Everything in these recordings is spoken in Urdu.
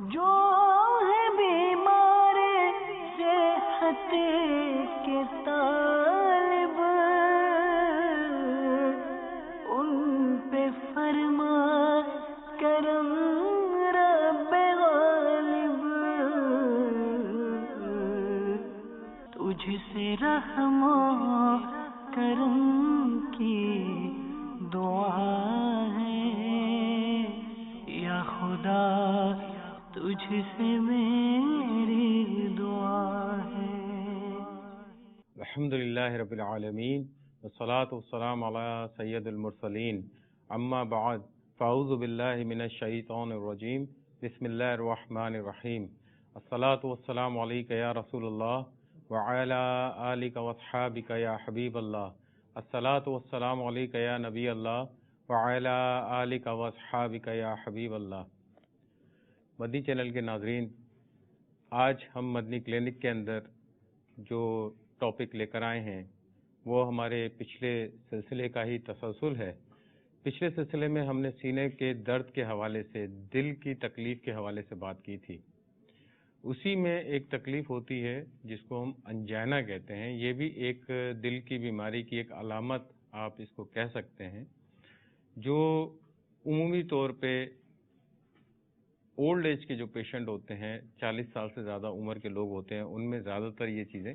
جو ہے بیمار صحت کے طالب، ان پہ فرما کرم رب غالب، تجھ سے رحم و کرم کی دعا ہے یا خدا، تجھ سے میری دعا ہے۔ الحمدللہ رب العالمین والصلاة والسلام علی سید المرسلین، اما بعد فاعوذ باللہ من الشیطان الرجیم، بسم اللہ الرحمن الرحیم، الصلاة والسلام علیک یا رسول اللہ وعلی آلک واصحابک یا حبیب اللہ، الصلاة والسلام علیک یا نبی اللہ وعلی آلک واصحابک یا حبیب اللہ۔ مدنی چینل کے ناظرین، آج ہم مدنی کلینک کے اندر جو ٹاپک لے کر آئے ہیں وہ ہمارے پچھلے سلسلے کا ہی تسلسل ہے۔ پچھلے سلسلے میں ہم نے سینے کے درد کے حوالے سے، دل کی تکلیف کے حوالے سے بات کی تھی۔ اسی میں ایک تکلیف ہوتی ہے جس کو ہم انجائنا کہتے ہیں، یہ بھی ایک دل کی بیماری کی ایک علامت آپ اس کو کہہ سکتے ہیں، جو عمومی طور پہ اولڈ ایج کے جو پیشنٹ ہوتے ہیں، 40 سال سے زیادہ عمر کے لوگ ہوتے ہیں، ان میں زیادہ تر یہ چیزیں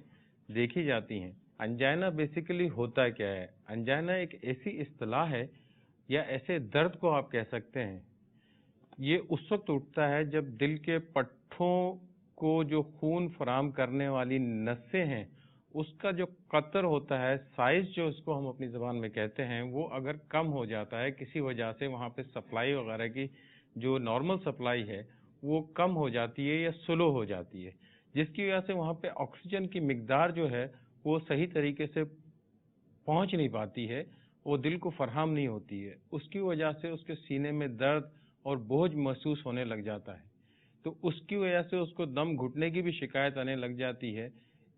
دیکھی جاتی ہیں۔ انجائنا بیسیکلی ہوتا کیا ہے؟ انجائنا ایک ایسی اصطلاح ہے یا ایسے درد کو آپ کہہ سکتے ہیں، یہ اس وقت اٹھتا ہے جب دل کے پٹھوں کو جو خون فراہم کرنے والی نسیں ہیں اس کا جو قطر ہوتا ہے، سائز جو اس کو ہم اپنی زبان میں کہتے ہیں، وہ اگر کم ہو جاتا ہے کسی وجہ سے، وہاں پہ سپلائی وغیرہ کی جو نارمل سپلائی ہے وہ کم ہو جاتی ہے یا سلو ہو جاتی ہے، جس کی وجہ سے وہاں پہ آکسیجن کی مقدار جو ہے وہ صحیح طریقے سے پہنچ نہیں پاتی ہے، وہ دل کو فراہم نہیں ہوتی ہے، اس کی وجہ سے اس کے سینے میں درد اور بوجھ محسوس ہونے لگ جاتا ہے، تو اس کی وجہ سے اس کو دم گھٹنے کی بھی شکایت آنے لگ جاتی ہے۔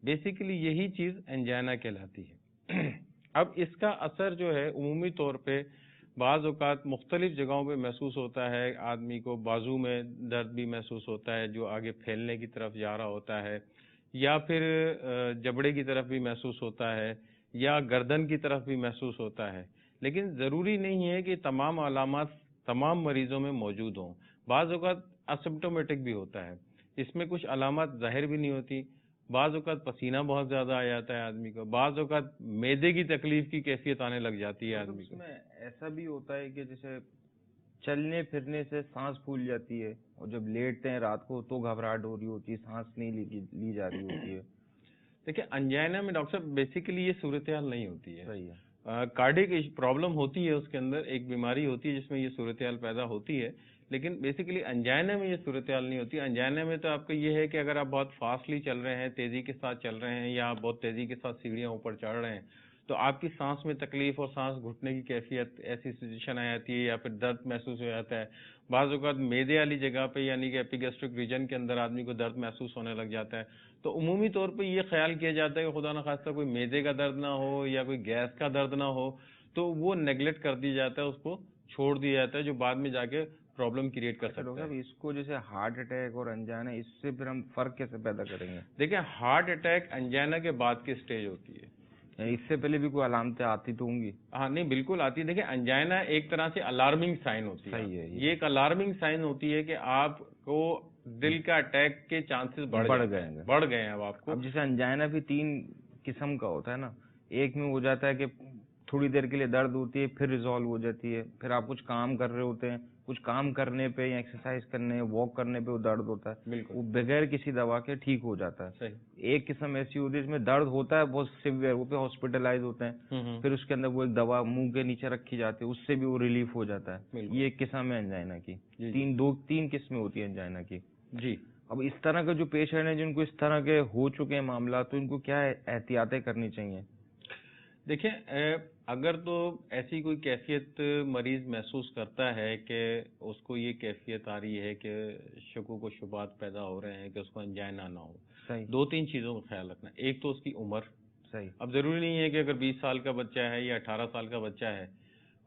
بیسیکلی یہی چیز انجائنا کہلاتی ہے۔ اب اس کا اثر جو ہے عمومی طور پہ بعض اوقات مختلف جگہوں پہ محسوس ہوتا ہے، آدمی کو بازو میں درد بھی محسوس ہوتا ہے جو آگے پھیلنے کی طرف جا رہا ہوتا ہے، یا پھر جبڑے کی طرف بھی محسوس ہوتا ہے، یا گردن کی طرف بھی محسوس ہوتا ہے، لیکن ضروری نہیں ہے کہ تمام علامات تمام مریضوں میں موجود ہوں۔ بعض اوقات اسمپٹومیٹک بھی ہوتا ہے، اس میں کچھ علامات ظاہر بھی نہیں ہوتی، بعض اوقات پسینہ بہت زیادہ آ جاتا ہے آدمی کو، بعض اوقات معدے کی تکلیف کی کیفیت آنے لگ جاتی ہے آدمی کو۔ اس میں ایسا بھی ہوتا ہے کہ جیسے چلنے پھرنے سے سانس پھول جاتی ہے، اور جب لیٹتے ہیں رات کو تو گھبراہٹ ہو رہی ہوتی ہے، سانس نہیں لی جا رہی ہوتی ہے۔ دیکھیں انجائنا میں ڈاکٹر صاحب بیسیکلی یہ صورتحال نہیں ہوتی ہے، صحیح ہے۔ کارڈک پرابلم ہوتی ہے، اس کے اندر ایک بیماری ہوتی ہے جس میں یہ صورتحال پیدا ہوتی ہے، لیکن بیسیکلی انجائنا میں یہ صورتحال نہیں ہوتی۔ انجائنا میں تو آپ کا یہ ہے کہ اگر آپ بہت فاسٹلی چل رہے ہیں، تیزی کے ساتھ چل رہے ہیں، یا آپ بہت تیزی کے ساتھ سیڑھیاں اوپر چڑھ رہے ہیں، تو آپ کی سانس میں تکلیف اور سانس گھٹنے کی کیفیت ایسی سچویشن آ جاتی ہے، یا پھر درد محسوس ہو جاتا ہے۔ بعض اوقات میدے والی جگہ پہ یعنی کہ ایپیگیسٹرک ریجن کے اندر آدمی کو درد محسوس ہونے لگ جاتا ہے، تو عمومی طور پہ یہ خیال کیا جاتا ہے کہ خدا نخواستہ کوئی میدے کا درد نہ ہو یا کوئی گیس کا درد نہ ہو، تو وہ نیگلیکٹ کر دیا جاتا ہے، اس کو چھوڑ دیا جاتا ہے، جو بعد میں جا کے پرابلم کریٹ کر سکتا ہے۔ اس کو جیسے ہارٹ اٹیک اور انجائنا، اس سے پھر ہم فرق کیسے پیدا کریں گے؟ دیکھیں ہارٹ اٹیک انجائنا کے بعد کی سٹیج ہوتی ہے، یعنی اس سے پہلے بھی کوئی علامتیں آتی تو ہوں گی؟ ہاں نہیں بالکل آتی ہے۔ دیکھیں انجائنا ایک طرح سے الارمنگ سائن ہوتی ہے، صحیح ہے، یہ ایک الارمنگ سائن ہوتی ہے کہ آپ کو دل کا اٹیک کے چانسز بڑھ گئے ہیں اب آپ کو۔ اب جیسے انجائنا بھی 3 قسم کا ہوتا ہے نا، ایک میں ہو جاتا ہے کہ تھوڑی دیر کے لیے درد ہوتی ہے پھر ریزالو ہو جاتی ہے، پھر آپ کچھ کام کر رہے ہوتے ہیں، کچھ کام کرنے پہ یا ایکسرسائز کرنے واک کرنے پہ وہ درد ہوتا ہے، بالکل وہ بغیر کسی دوا کے ٹھیک ہو جاتا ہے۔ صحیح۔ ایک قسم ایسی ہوتی ہے جس میں درد ہوتا ہے بہت سیویئر، وہ پہ ہاسپٹلائز ہوتے ہیں، پھر اس کے اندر وہ ایک دوا منہ کے نیچے رکھی جاتی ہے، اس سے بھی وہ ریلیف ہو جاتا ہے۔ یہ ایک قسم ہے انجائنا کی۔ 3 قسمیں ہوتی ہیں انجائنا کی۔ جی اب اس طرح کے جو پیشنٹ ہیں جن کو اس طرح کے ہو چکے ہیں معاملات، تو ان کو کیا احتیاطیں کرنی چاہیے؟ دیکھیں اگر تو ایسی کوئی کیفیت مریض محسوس کرتا ہے کہ اس کو یہ کیفیت آ رہی ہے کہ شکوک و شبہات پیدا ہو رہے ہیں کہ اس کو انجائنا نہ ہو، صحیح 2-3 چیزوں کا خیال رکھنا۔ ایک تو اس کی عمر، صحیح اب ضروری نہیں ہے کہ اگر 20 سال کا بچہ ہے یا 18 سال کا بچہ ہے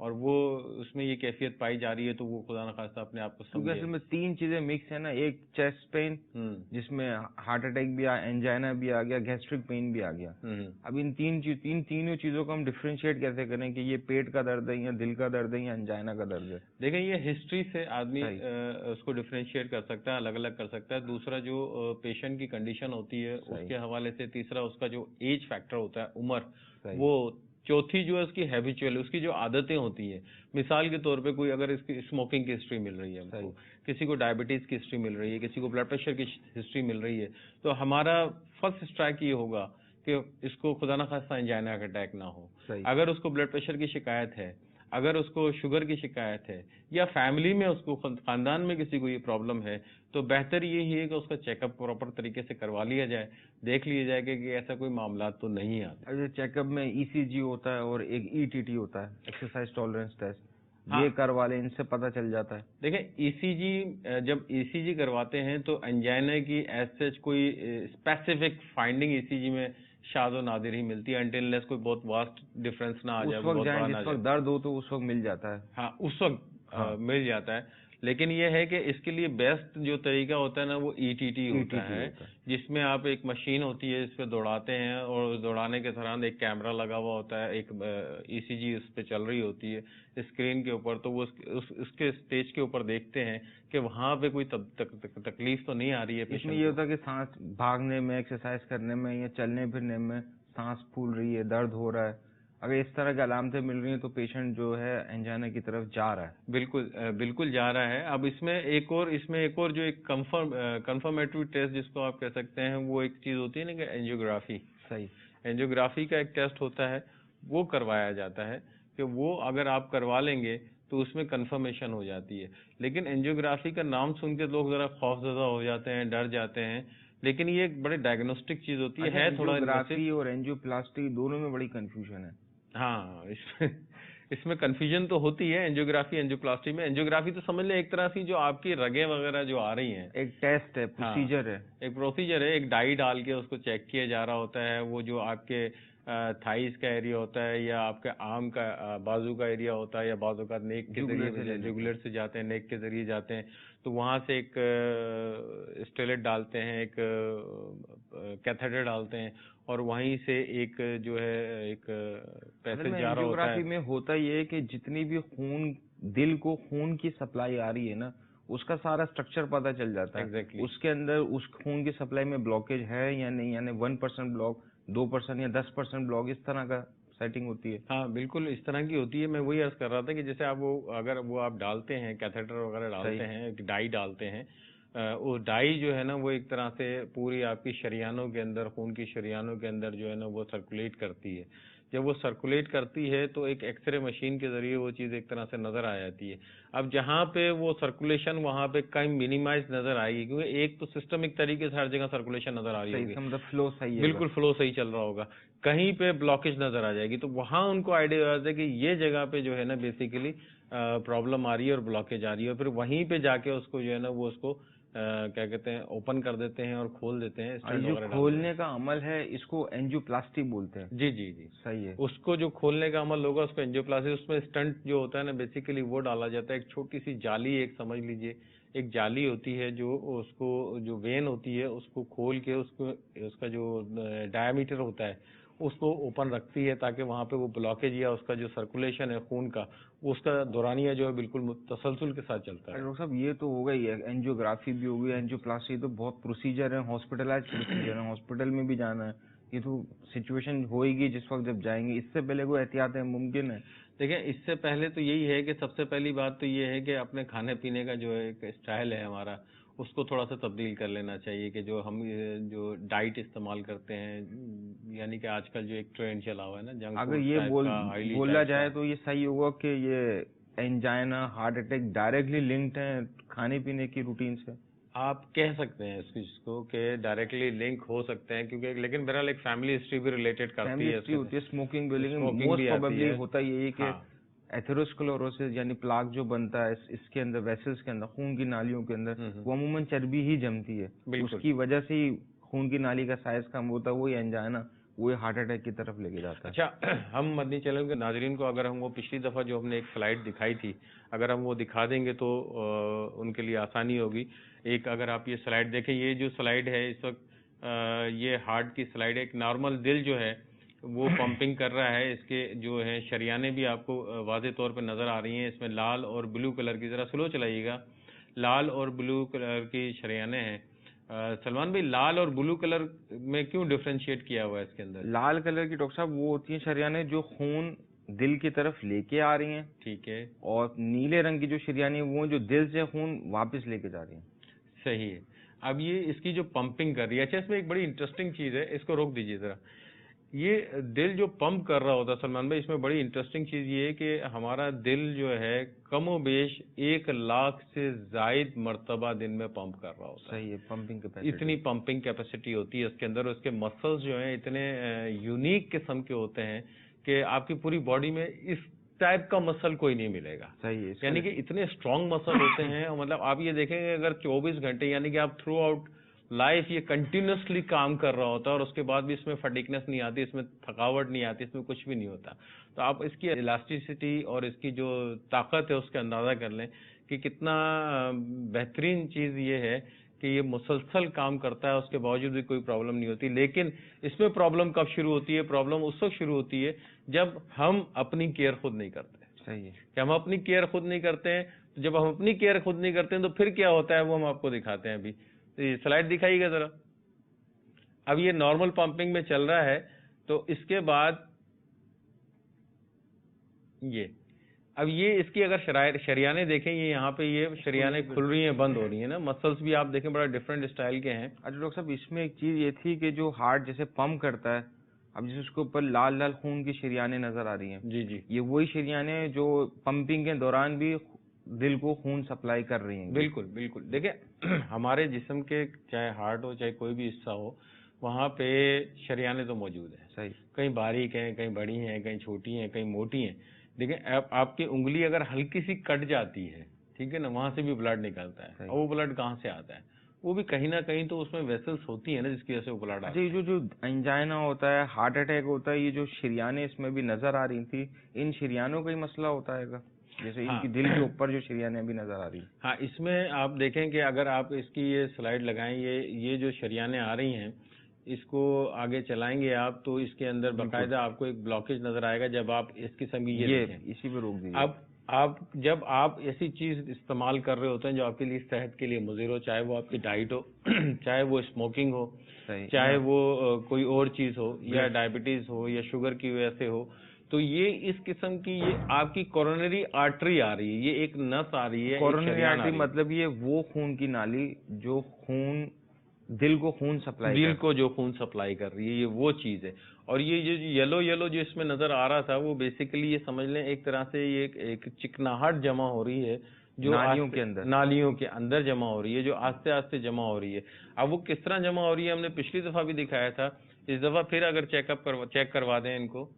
اور وہ اس میں یہ کیفیت پائی جا رہی ہے تو وہ خدا نخواستہ اپنے آپ کو کیونکہ سمجھے. اصل میں 3 چیزیں مکس ہیں نا, ایک چیسٹ پین جس میں ہارٹ اٹیک بھی آیا, انجائنا بھی آ گیا, گیسٹرک پین بھی آ گیا. اب ان تینوں چیزوں کو ہم ڈفرینشیٹ کیسے کریں کہ یہ پیٹ کا درد ہے یا دل کا درد ہے یا انجائنا کا درد ہے؟ دیکھیں یہ ہسٹری سے آدمی اس کو ڈفرینشیٹ کر سکتا ہے, الگ الگ کر سکتا ہے. دوسرا جو پیشنٹ کی کنڈیشن ہوتی ہے اس کے حوالے سے, تیسرا اس کا جو ایج فیکٹر ہوتا ہے, عمر, وہ چوتھی جو ہے اس کی ہیبیچوئل, اس کی جو عادتیں ہوتی ہیں. مثال کے طور پہ کوئی اگر اس کی اسموکنگ کی ہسٹری مل رہی ہے, کسی کو ڈائبٹیز کی ہسٹری مل رہی ہے, کسی کو بلڈ پریشر کی ہسٹری مل رہی ہے, تو ہمارا فرسٹ اسٹرائک یہ ہوگا کہ اس کو خدا نخواستہ انجائنا کا اٹیک نہ ہو. اگر اس کو بلڈ پریشر کی شکایت ہے, اگر اس کو شوگر کی شکایت ہے, یا فیملی میں اس کو خاندان میں کسی کو یہ پرابلم ہے, تو بہتر یہی ہے کہ اس کا چیک اپ پراپر طریقے سے کروا لیا جائے, دیکھ لیا جائے کہ ایسا کوئی معاملات تو نہیں آتے. چیک اپ میں ECG ہوتا ہے اور ایک ETT ہوتا ہے, ایکسرسائز ٹالرنس ٹیسٹ, یہ کروا لیں, ان سے پتہ چل جاتا ہے. دیکھیں ECG, جب ECG کرواتے ہیں تو انجائنا کی ایز سچ کوئی اسپیسیفک فائنڈنگ ECG میں شاذ و نادر ہی ملتی ہے, انٹل لیس کوئی بہت واسٹ ڈفرینس نہ آ جائے. اس وقت جائیں جس وقت درد ہو تو اس وقت مل جاتا ہے. ہاں اس وقت مل جاتا ہے, لیکن یہ ہے کہ اس کے لیے بیسٹ جو طریقہ ہوتا ہے نا وہ ETT ہوتا ہے, جس میں آپ ایک مشین ہوتی ہے, اس پہ دوڑاتے ہیں اور دوڑانے کے دوران ایک کیمرہ لگا ہوا ہوتا ہے, ایک ECG اس پہ چل رہی ہوتی ہے اسکرین کے اوپر, تو وہ اس کے اسٹیج کے اوپر دیکھتے ہیں کہ وہاں پہ کوئی تکلیف تو نہیں آ رہی ہے. اس میں یہ ہوتا ہے کہ سانس بھاگنے میں, ایکسرسائز کرنے میں یا چلنے پھرنے میں سانس پھول رہی ہے, درد ہو رہا ہے, اگر اس طرح کی علامتیں مل رہی ہیں تو پیشنٹ جو ہے انجائنا کی طرف جا رہا ہے. بالکل جا رہا ہے. اب اس میں ایک اور جو ایک کنفرمیٹری ٹیسٹ جس کو آپ کہہ سکتے ہیں, وہ ایک چیز ہوتی ہے نا کہ اینجیوگرافی. اینجیوگرافی کا ایک ٹیسٹ ہوتا ہے, وہ کروایا جاتا ہے کہ وہ اگر آپ کروا لیں گے تو اس میں کنفرمیشن ہو جاتی ہے. لیکن اینجیوگرافی کا نام سن کے لوگ ذرا خوف زدہ ہو جاتے ہیں, ڈر جاتے ہیں, لیکن یہ ایک بڑے ڈائگنوسٹک چیز ہوتی ہے. تھوڑا اینجیوگرافی اور اینجیوپلاسٹی دونوں میں بڑی کنفیوژن ہے. ہاں اس میں کنفیوژن تو ہوتی ہے اینجیوگرافی اینجیوپلاسٹی میں. اینجیوگرافی تو سمجھ لیں ایک طرح سے جو آپ کی رگیں وغیرہ جو آ رہی ہیں, ایک ٹیسٹ ہے, پروسیجر ہے, ایک پروسیجر ہے, ایک ڈائی ڈال کے اس کو چیک کیا جا رہا ہوتا ہے. وہ جو آپ کے تھائیز کا ایریا ہوتا ہے یا آپ کے آرم کا بازو کا ایریا ہوتا ہے, یا بازو کا نیک کے ذریعے جگولر سے جاتے ہیں, نیک کے ذریعے جاتے ہیں, تو وہاں سے ایک اسٹیلٹ ڈالتے ہیں, ایک کیتھیٹر ڈالتے ہیں, اور وہیں سے ایک جو ہے ایک پیسج جا رہا ہوتا ہے. میں ہوتا یہ ہے کہ جتنی بھی خون, دل کو خون کی سپلائی آ رہی ہے نا, اس کا سارا اسٹرکچر پتہ چل جاتا ہے. اس کے اندر اس خون کی سپلائی میں بلاکیج ہے یا نہیں, یعنی 1% بلاک, 2% یا 10% بلاک, اس طرح کا سیٹنگ ہوتی ہے. ہاں بالکل اس طرح کی ہوتی ہے. میں وہی عرض کر رہا تھا کہ جیسے آپ اگر آپ ڈالتے ہیں, کیتھیٹر وغیرہ ڈالتے ہیں, ایک ڈائی ڈالتے ہیں, وہ ڈائی جو ہے نا وہ ایک طرح سے پوری آپ کی شریانوں کے اندر, خون کی شریانوں کے اندر جو ہے نا وہ سرکولیٹ کرتی ہے. جب وہ سرکولیٹ کرتی ہے تو ایک ایکس رے مشین کے ذریعے وہ چیز ایک طرح سے نظر آ جاتی ہے. اب جہاں پہ وہ سرکولیشن وہاں پہ کہیں مینیمائز نظر آئے گی, کیونکہ ایک تو سسٹمک طریقے سے ہر جگہ سرکولیشن نظر آ رہی ہوگی, فلو صحیح ہے, بالکل فلو صحیح چل رہا ہوگا, کہیں پہ بلاکیج نظر آ جائے گی, تو وہاں ان کو آئیڈیا ہو جاتا ہے کہ یہ جگہ پہ جو ہے نا بیسیکلی پرابلم آ رہی ہے اور بلاکیج آ رہی ہے, اور پھر وہیں پہ جا کے اس کو جو ہے نا وہ اس کو کیا کہتے ہیں اوپن کر دیتے ہیں اور کھول دیتے ہیں. جو کھولنے کا عمل ہے اس کو اینجیوپلاسٹی بولتے ہیں. جی صحیح ہے. اس کو جو کھولنے کا عمل ہوگا اس کو اینجیوپلاسٹی. اس میں اسٹنٹ جو ہوتا ہے نا بیسیکلی وہ ڈالا جاتا ہے, ایک چھوٹی سی جالی, ایک سمجھ لیجئے ایک جالی ہوتی ہے جو اس کو جو وین ہوتی ہے اس کو کھول کے اس کا جو ڈائیمیٹر ہوتا ہے اس کو اوپن رکھتی ہے, تاکہ وہاں پہ وہ بلاکیج یا اس کا جو سرکولیشن ہے خون کا, اس کا دورانیہ جو ہے بالکل تسلسل کے ساتھ چلتا ہے. ڈاکٹر صاحب یہ تو ہو گئی ہے, اینجیوگرافی بھی ہوگی, اینجیوپلاسٹی تو بہت پروسیجر ہے, ہاسپٹلائز پروسیجر ہے, ہاسپٹل میں بھی جانا ہے, یہ تو سچویشن ہوئے گی جس وقت جب جائیں گے. اس سے پہلے کوئی احتیاطیں ممکن ہے؟ دیکھیں اس سے پہلے تو یہی ہے کہ سب سے پہلی بات تو یہ ہے کہ اپنے کھانے پینے کا جو ایک اسٹائل ہے ہمارا, اس کو تھوڑا سا تبدیل کر لینا چاہیے. کہ جو ہم جو ڈائٹ استعمال کرتے ہیں, یعنی کہ آج کل جو ایک ٹرینڈ چلا ہوا ہے نا جنک فوڈ, اگر یہ بولا جائے تو یہ صحیح ہوگا کہ یہ angina, heart attack directly linked ہیں کھانے پینے کی روٹین سے؟ آپ کہہ سکتے ہیں اس چیز کو کہ ڈائریکٹلی لنک ہو سکتے ہیں, کیونکہ لیکن بہرحال ایک فیملی ہسٹری بھی ریلیٹڈ کرتی ہے, اسموکنگ بھی, لیکن موسٹ پروبیبلی ہوتا یہ کہ ایتھیروسکلوروسس یعنی پلاک جو بنتا ہے اس کے اندر, ویسلز کے اندر, خون کی نالیوں کے اندر, وہ عموماً چربی ہی جمتی ہے, اس کی وجہ سے ہی خون کی نالی کا سائز کم ہوتا ہے, وہی انجائنا وہ ہارٹ اٹیک کی طرف لے کے جاتا ہے. اچھا، ہم مدنی چینل کے ناظرین کو اگر ہم وہ پچھلی دفعہ جو ہم نے ایک سلائیڈ دکھائی تھی، اگر ہم وہ دکھا دیں گے تو ان کے لیے آسانی ہوگی. ایک اگر آپ یہ سلائیڈ دیکھیں، یہ جو سلائیڈ ہے اس وقت یہ ہارٹ کی سلائیڈ ہے. ایک نارمل دل جو ہے وہ پمپنگ کر رہا ہے. اس کے جو ہے شریانے بھی آپ کو واضح طور پہ نظر آ رہی ہیں. اس میں لال اور بلو کلر کی، ذرا سلو چلائیے گا، لال اور بلو کلر کی شریانے ہیں. سلمان بھائی، لال اور بلو کلر میں کیوں ڈفرینشیٹ کیا ہوا ہے اس کے اندر؟ لال کلر کی ڈاکٹر صاحب وہ ہوتی ہیں شریانیں جو خون دل کی طرف لے کے آ رہی ہیں، ٹھیک ہے. اور نیلے رنگ کی جو شریانیں وہ جو دل سے خون واپس لے کے جا رہی ہیں. صحیح ہے. اب یہ اس کی جو پمپنگ کر رہی ہے، اچھا اس میں ایک بڑی انٹرسٹنگ چیز ہے، اس کو روک دیجیے ذرا. یہ دل جو پمپ کر رہا ہوتا ہے سلمان بھائی، اس میں بڑی انٹرسٹنگ چیز یہ ہے کہ ہمارا دل جو ہے کم و بیش 1,00,000 سے زائد مرتبہ دن میں پمپ کر رہا ہوتا ہے. صحیح ہے، پمپنگ کیپیسٹی اتنی پمپنگ کیپیسٹی ہوتی ہے اس کے اندر. اس کے مسلز جو ہیں اتنے یونیک قسم کے ہوتے ہیں کہ آپ کی پوری باڈی میں اس ٹائپ کا مسل کوئی نہیں ملے گا. صحیح ہے. یعنی کہ اتنے اسٹرانگ مسل ہوتے ہیں. مطلب آپ یہ دیکھیں گے اگر 24 گھنٹے یعنی کہ آپ تھرو آؤٹ لائف یہ کنٹینیوسلی کام کر رہا ہوتا ہے، اور اس کے بعد بھی اس میں فٹیکنس نہیں آتی، اس میں تھکاوٹ نہیں آتی، اس میں کچھ بھی نہیں ہوتا. تو آپ اس کی الاسٹیسٹی اور اس کی جو طاقت ہے اس کا اندازہ کر لیں کہ کتنا بہترین چیز یہ ہے کہ یہ مسلسل کام کرتا ہے، اس کے باوجود بھی کوئی پرابلم نہیں ہوتی. لیکن اس میں پرابلم کب شروع ہوتی ہے؟ پرابلم اس وقت شروع ہوتی ہے جب ہم اپنی کیئر خود نہیں کرتے. صحیح ہے کہ ہم اپنی کیئر خود نہیں کرتے ہیں. جب ہم اپنی کیئر خود نہیں کرتے ہیں تو پھر کیا ہوتا ہے وہ ہم آپ کو دکھاتے ہیں. ابھی سلائیڈ دکھائیے گا ذرا. اب یہ نارمل پمپنگ میں چل رہا ہے، تو اس کے بعد اب یہ اس کی اگر شریانے دیکھیں، یہ یہاں پہ یہ شریانے کھل رہی ہیں، بند ہو رہی ہیں نا. مسلس بھی آپ دیکھیں بڑا ڈفرینٹ اسٹائل کے ہیں. اچھا ڈاکٹر صاحب، اس میں ایک چیز یہ تھی کہ جو ہارٹ جیسے پمپ کرتا ہے، اب جیسے اس کے اوپر لال لال خون کی شریانیں نظر آ رہی ہیں. جی جی، یہ وہی شریانیں جو پمپنگ کے دوران بھی دل کو خون سپلائی کر رہی ہیں. بالکل بالکل. دیکھیں ہمارے جسم کے چاہے ہارٹ ہو چاہے کوئی بھی حصہ ہو، وہاں پہ شریانے تو موجود ہیں. صحیح. کہیں باریک ہیں، کہیں بڑی ہیں، کہیں چھوٹی ہیں، کہیں موٹی ہیں. دیکھیں آپ کی انگلی اگر ہلکی سی کٹ جاتی ہے، ٹھیک ہے نا، وہاں سے بھی بلڈ نکلتا ہے. اور وہ بلڈ کہاں سے آتا ہے؟ وہ بھی کہیں نہ کہیں تو اس میں ویسلس ہوتی ہیں نا جس کی وجہ سے وہ بلڈ آتا ہے. اچھا، جو انجائنا ہوتا ہے، ہارٹ اٹیک ہوتا ہے، یہ جو شریانیں اس میں بھی نظر آ رہی تھی، ان شریانوں کا ہی مسئلہ ہوتا ہے گا؟ جیسے ان کی دل کے اوپر جو شریانیں بھی نظر آ رہی ہیں. ہاں، اس میں آپ دیکھیں کہ اگر آپ اس کی یہ سلائیڈ لگائیں، یہ جو شریانیں آ رہی ہیں، اس کو آگے چلائیں گے آپ تو اس کے اندر باقاعدہ آپ کو ایک بلاکیج نظر آئے گا. جب آپ اس قسم کی یہ دیکھیں، اسی پہ روک دیجیے. اب جب آپ ایسی چیز استعمال کر رہے ہوتے ہیں جو آپ کے لیے صحت کے لیے مضر ہو، چاہے وہ آپ کی ڈائٹ ہو، چاہے وہ اسموکنگ ہو، چاہے وہ کوئی اور چیز ہو، یا ڈائبٹیز ہو، یا شوگر کی وجہ سے ہو، تو یہ اس قسم کی یہ آپ کی کورونری آرٹری آ رہی ہے، یہ ایک نس آ رہی ہے. کورونری آرٹری مطلب یہ وہ خون کی نالی جو خون دل کو خون سپلائی دل کو جو خون سپلائی کر رہی ہے، یہ وہ چیز ہے. اور یہ جو یلو جو اس میں نظر آ رہا تھا، وہ بیسیکلی یہ سمجھ لیں ایک طرح سے یہ ایک چکناہٹ جمع ہو رہی ہے جو نالیوں کے اندر جمع ہو رہی ہے، جو آہستہ آہستہ جمع ہو رہی ہے. اب وہ کس طرح جمع ہو رہی ہے ہم نے پچھلی دفعہ بھی دکھایا تھا. اس دفعہ پھر اگر چیک کروا دیں ان کو،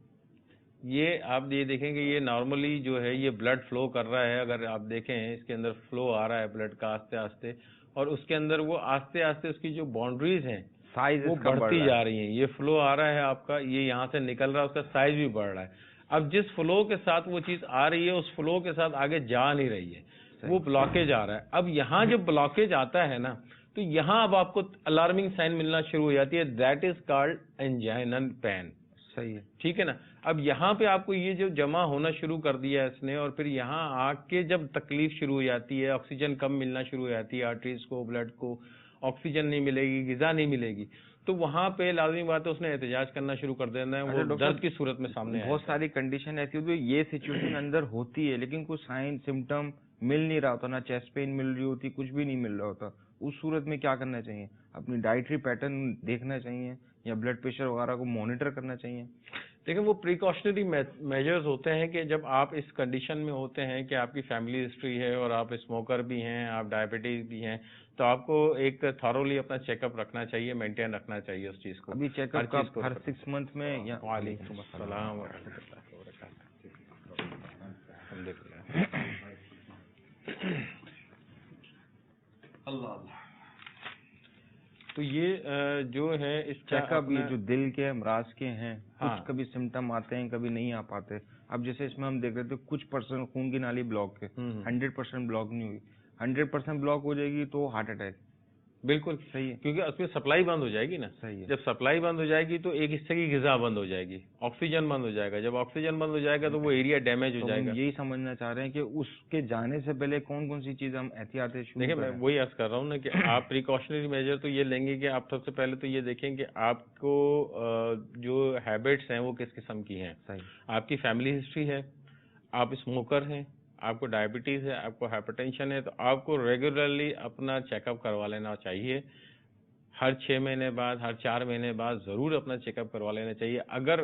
یہ آپ یہ دیکھیں کہ یہ نارملی جو ہے یہ بلڈ فلو کر رہا ہے. اگر آپ دیکھیں اس کے اندر فلو آ رہا ہے بلڈ کا آہستہ آہستہ، اور اس کے اندر وہ آہستہ آہستہ اس کی جو باؤنڈریز ہیں وہ بڑھتی جا رہی ہیں. یہ فلو آ رہا ہے آپ کا، یہ یہاں سے نکل رہا ہے، اس کا سائز بھی بڑھ رہا ہے. اب جس فلو کے ساتھ وہ چیز آ رہی ہے اس فلو کے ساتھ آگے جا نہیں رہی ہے، وہ بلاکیج آ رہا ہے. اب یہاں جب بلاکیج آتا ہے نا، تو یہاں اب آپ کو الارمنگ سائن ملنا شروع ہو جاتی ہے. That is called anginal pain. صحیح ہے، ٹھیک ہے نا. اب یہاں پہ آپ کو یہ جو جمع ہونا شروع کر دیا اس نے، اور پھر یہاں آ کے جب تکلیف شروع ہو جاتی ہے، آکسیجن کم ملنا شروع ہو جاتی ہے، آرٹریز کو، بلڈ کو آکسیجن نہیں ملے گی، غذا نہیں ملے گی، تو وہاں پہ لازمی بات ہے اس نے احتجاج کرنا شروع کر دینا ہے. وہ درد کی صورت میں سامنے بہت ساری کنڈیشن ایسی ہوتی ہے یہ سچویشن اندر ہوتی ہے، لیکن کوئی سائن سمٹم مل نہیں رہا ہوتا، نہ چیسٹ پین مل رہی ہوتی، کچھ بھی نہیں مل رہا ہوتا. اس صورت میں کیا کرنا چاہیے؟ اپنی ڈائٹری پیٹرن دیکھنا چاہیے یا بلڈ پریشر وغیرہ کو مانیٹر کرنا چاہیے؟ لیکن وہ پریکاشنری میجرز ہوتے ہیں کہ جب آپ اس کنڈیشن میں ہوتے ہیں کہ آپ کی فیملی ہسٹری ہے اور آپ اسموکر بھی ہیں، آپ ڈائبٹیز بھی ہیں، تو آپ کو ایک تھارولی اپنا چیک اپ رکھنا چاہیے، مینٹین رکھنا چاہیے اس چیز کو. ابھی چیک اپ ہر 6 منتھ میں یا؟ وعلیکم السلام ورحمۃ اللہ وبرکاتہ. اللہ تو یہ جو ہے اس کا چیک اپ، یہ جو دل کے امراض کے ہیں، ہاں، کچھ کبھی سمٹم آتے ہیں، کبھی نہیں آ پاتے. اب جیسے اس میں ہم دیکھ رہے تھے کچھ پرسنٹ خون کی نالی بلاک ہے، 100% بلاک نہیں ہوئی. 100% بلاک ہو جائے گی تو ہارٹ اٹیک. بالکل صحیح ہے. کیونکہ اس میں سپلائی بند ہو جائے گی نا. صحیح ہے. جب سپلائی بند ہو جائے گی تو ایک حصے کی غذا بند ہو جائے گی، آکسیجن بند ہو جائے گا. جب آکسیجن بند ہو جائے گا تو وہ ایریا ڈیمیج ہو تو جائے ہم گا. یہی سمجھنا چاہ رہے ہیں کہ اس کے جانے سے پہلے کون کون سی چیز ہم احتیاطیں شروع دیکھیں میں کریں. وہی عرض کر رہا ہوں نا کہ آپ پریکاشنری میجر تو یہ لیں گے کہ آپ سب سے پہلے تو یہ دیکھیں کہ آپ کو جو ہیبٹس ہیں وہ کس قسم کی ہیں. صحیح. آپ کی فیملی ہسٹری ہے، آپ اسموکر ہیں، آپ کو ڈائبٹیز ہے، آپ کو ہائپرٹینشن ہے، تو آپ کو ریگولرلی اپنا چیک اپ کروا لینا چاہیے. ہر 6 مہینے بعد، ہر 4 مہینے بعد ضرور اپنا چیک اپ کروا لینا چاہیے. اگر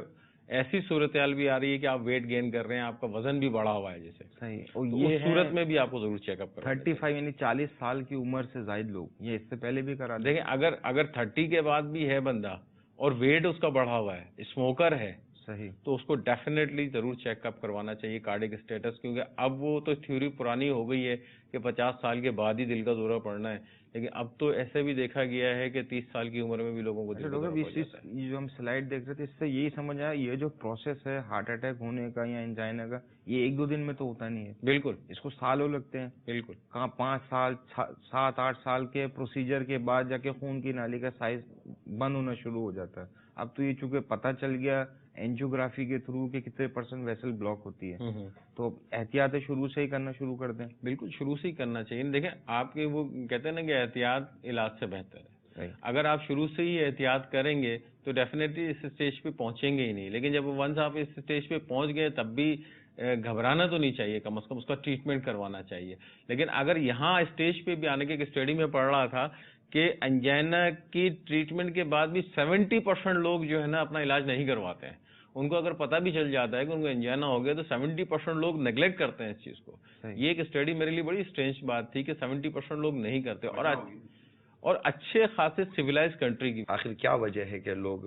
ایسی صورتحال بھی آ رہی ہے کہ آپ ویٹ گین کر رہے ہیں، آپ کا وزن بھی بڑھا ہوا ہے جیسے، صحیح. اور تو یہ اس صورت میں بھی آپ کو ضرور چیک اپ کروانا چاہیے. 35 یعنی 40 سال کی عمر سے زائد لوگ یہ اس سے پہلے بھی کرا دیں. دیکھیں اگر 30 کے بعد بھی ہے بندہ اور ویٹ اس کا بڑھا ہوا ہے، اسموکر ہے، صحیح. تو اس کو ڈیفینیٹلی ضرور چیک اپ کروانا چاہیے کارڈک اسٹیٹس. کیونکہ اب وہ تو تھیوری پرانی ہو گئی ہے کہ 50 سال کے بعد ہی دل کا دورہ پڑنا ہے، لیکن اب تو ایسے بھی دیکھا گیا ہے کہ 30 سال کی عمر میں بھی لوگوں کو دل کا دورہ پڑ جاتا ہے. یہ جو ہم سلائڈ دیکھ رہے تھے اس سے یہی سمجھ آیا یہ جو پروسیس ہے ہارٹ اٹیک ہونے کا یا انجائنا کا، یہ 1-2 دن میں تو ہوتا نہیں ہے. بالکل، اس کو سالوں لگتے ہیں. بالکل. کہاں 5 سال 7-8 سال کے پروسیجر کے بعد جا کے خون کی نالی کا سائز بند ہونا شروع ہو جاتا ہے. اب تو یہ چونکہ پتہ چل گیا اینجیوگرافی کے تھرو کہ کتنے % ویسل بلاک ہوتی ہے، تو احتیاط شروع سے ہی کرنا شروع کر دیں. بالکل شروع سے ہی کرنا چاہیے. دیکھیں آپ کے وہ کہتے ہیں نا کہ احتیاط علاج سے بہتر ہے. اگر آپ شروع سے ہی احتیاط کریں گے تو ڈیفینیٹلی اس اسٹیج پہ پہنچیں گے ہی نہیں. لیکن جب ونس آپ اس اسٹیج پہ پہنچ گئے تب بھی گھبرانا تو نہیں چاہیے، کم از کم اس کا ٹریٹمنٹ کروانا چاہیے. لیکن اگر یہاں اسٹیج پہ بھی آنے کے اسٹڈی میں پڑھ رہا تھا کہ انجائنا کی ٹریٹمنٹ کے بعد بھی 70% لوگ جو ہے نا اپنا علاج نہیں کرواتے ہیں. ان کو اگر پتہ بھی چل جاتا ہے کہ ان کو انجائنا ہو گیا تو 70% لوگ نیگلیکٹ کرتے ہیں اس چیز کو. یہ ایک اسٹڈی میرے لیے بڑی اسٹرینج بات تھی کہ 70% لوگ نہیں کرتے. اور اچھے خاصے سویلائز کنٹری کی. آخر کیا وجہ ہے کہ لوگ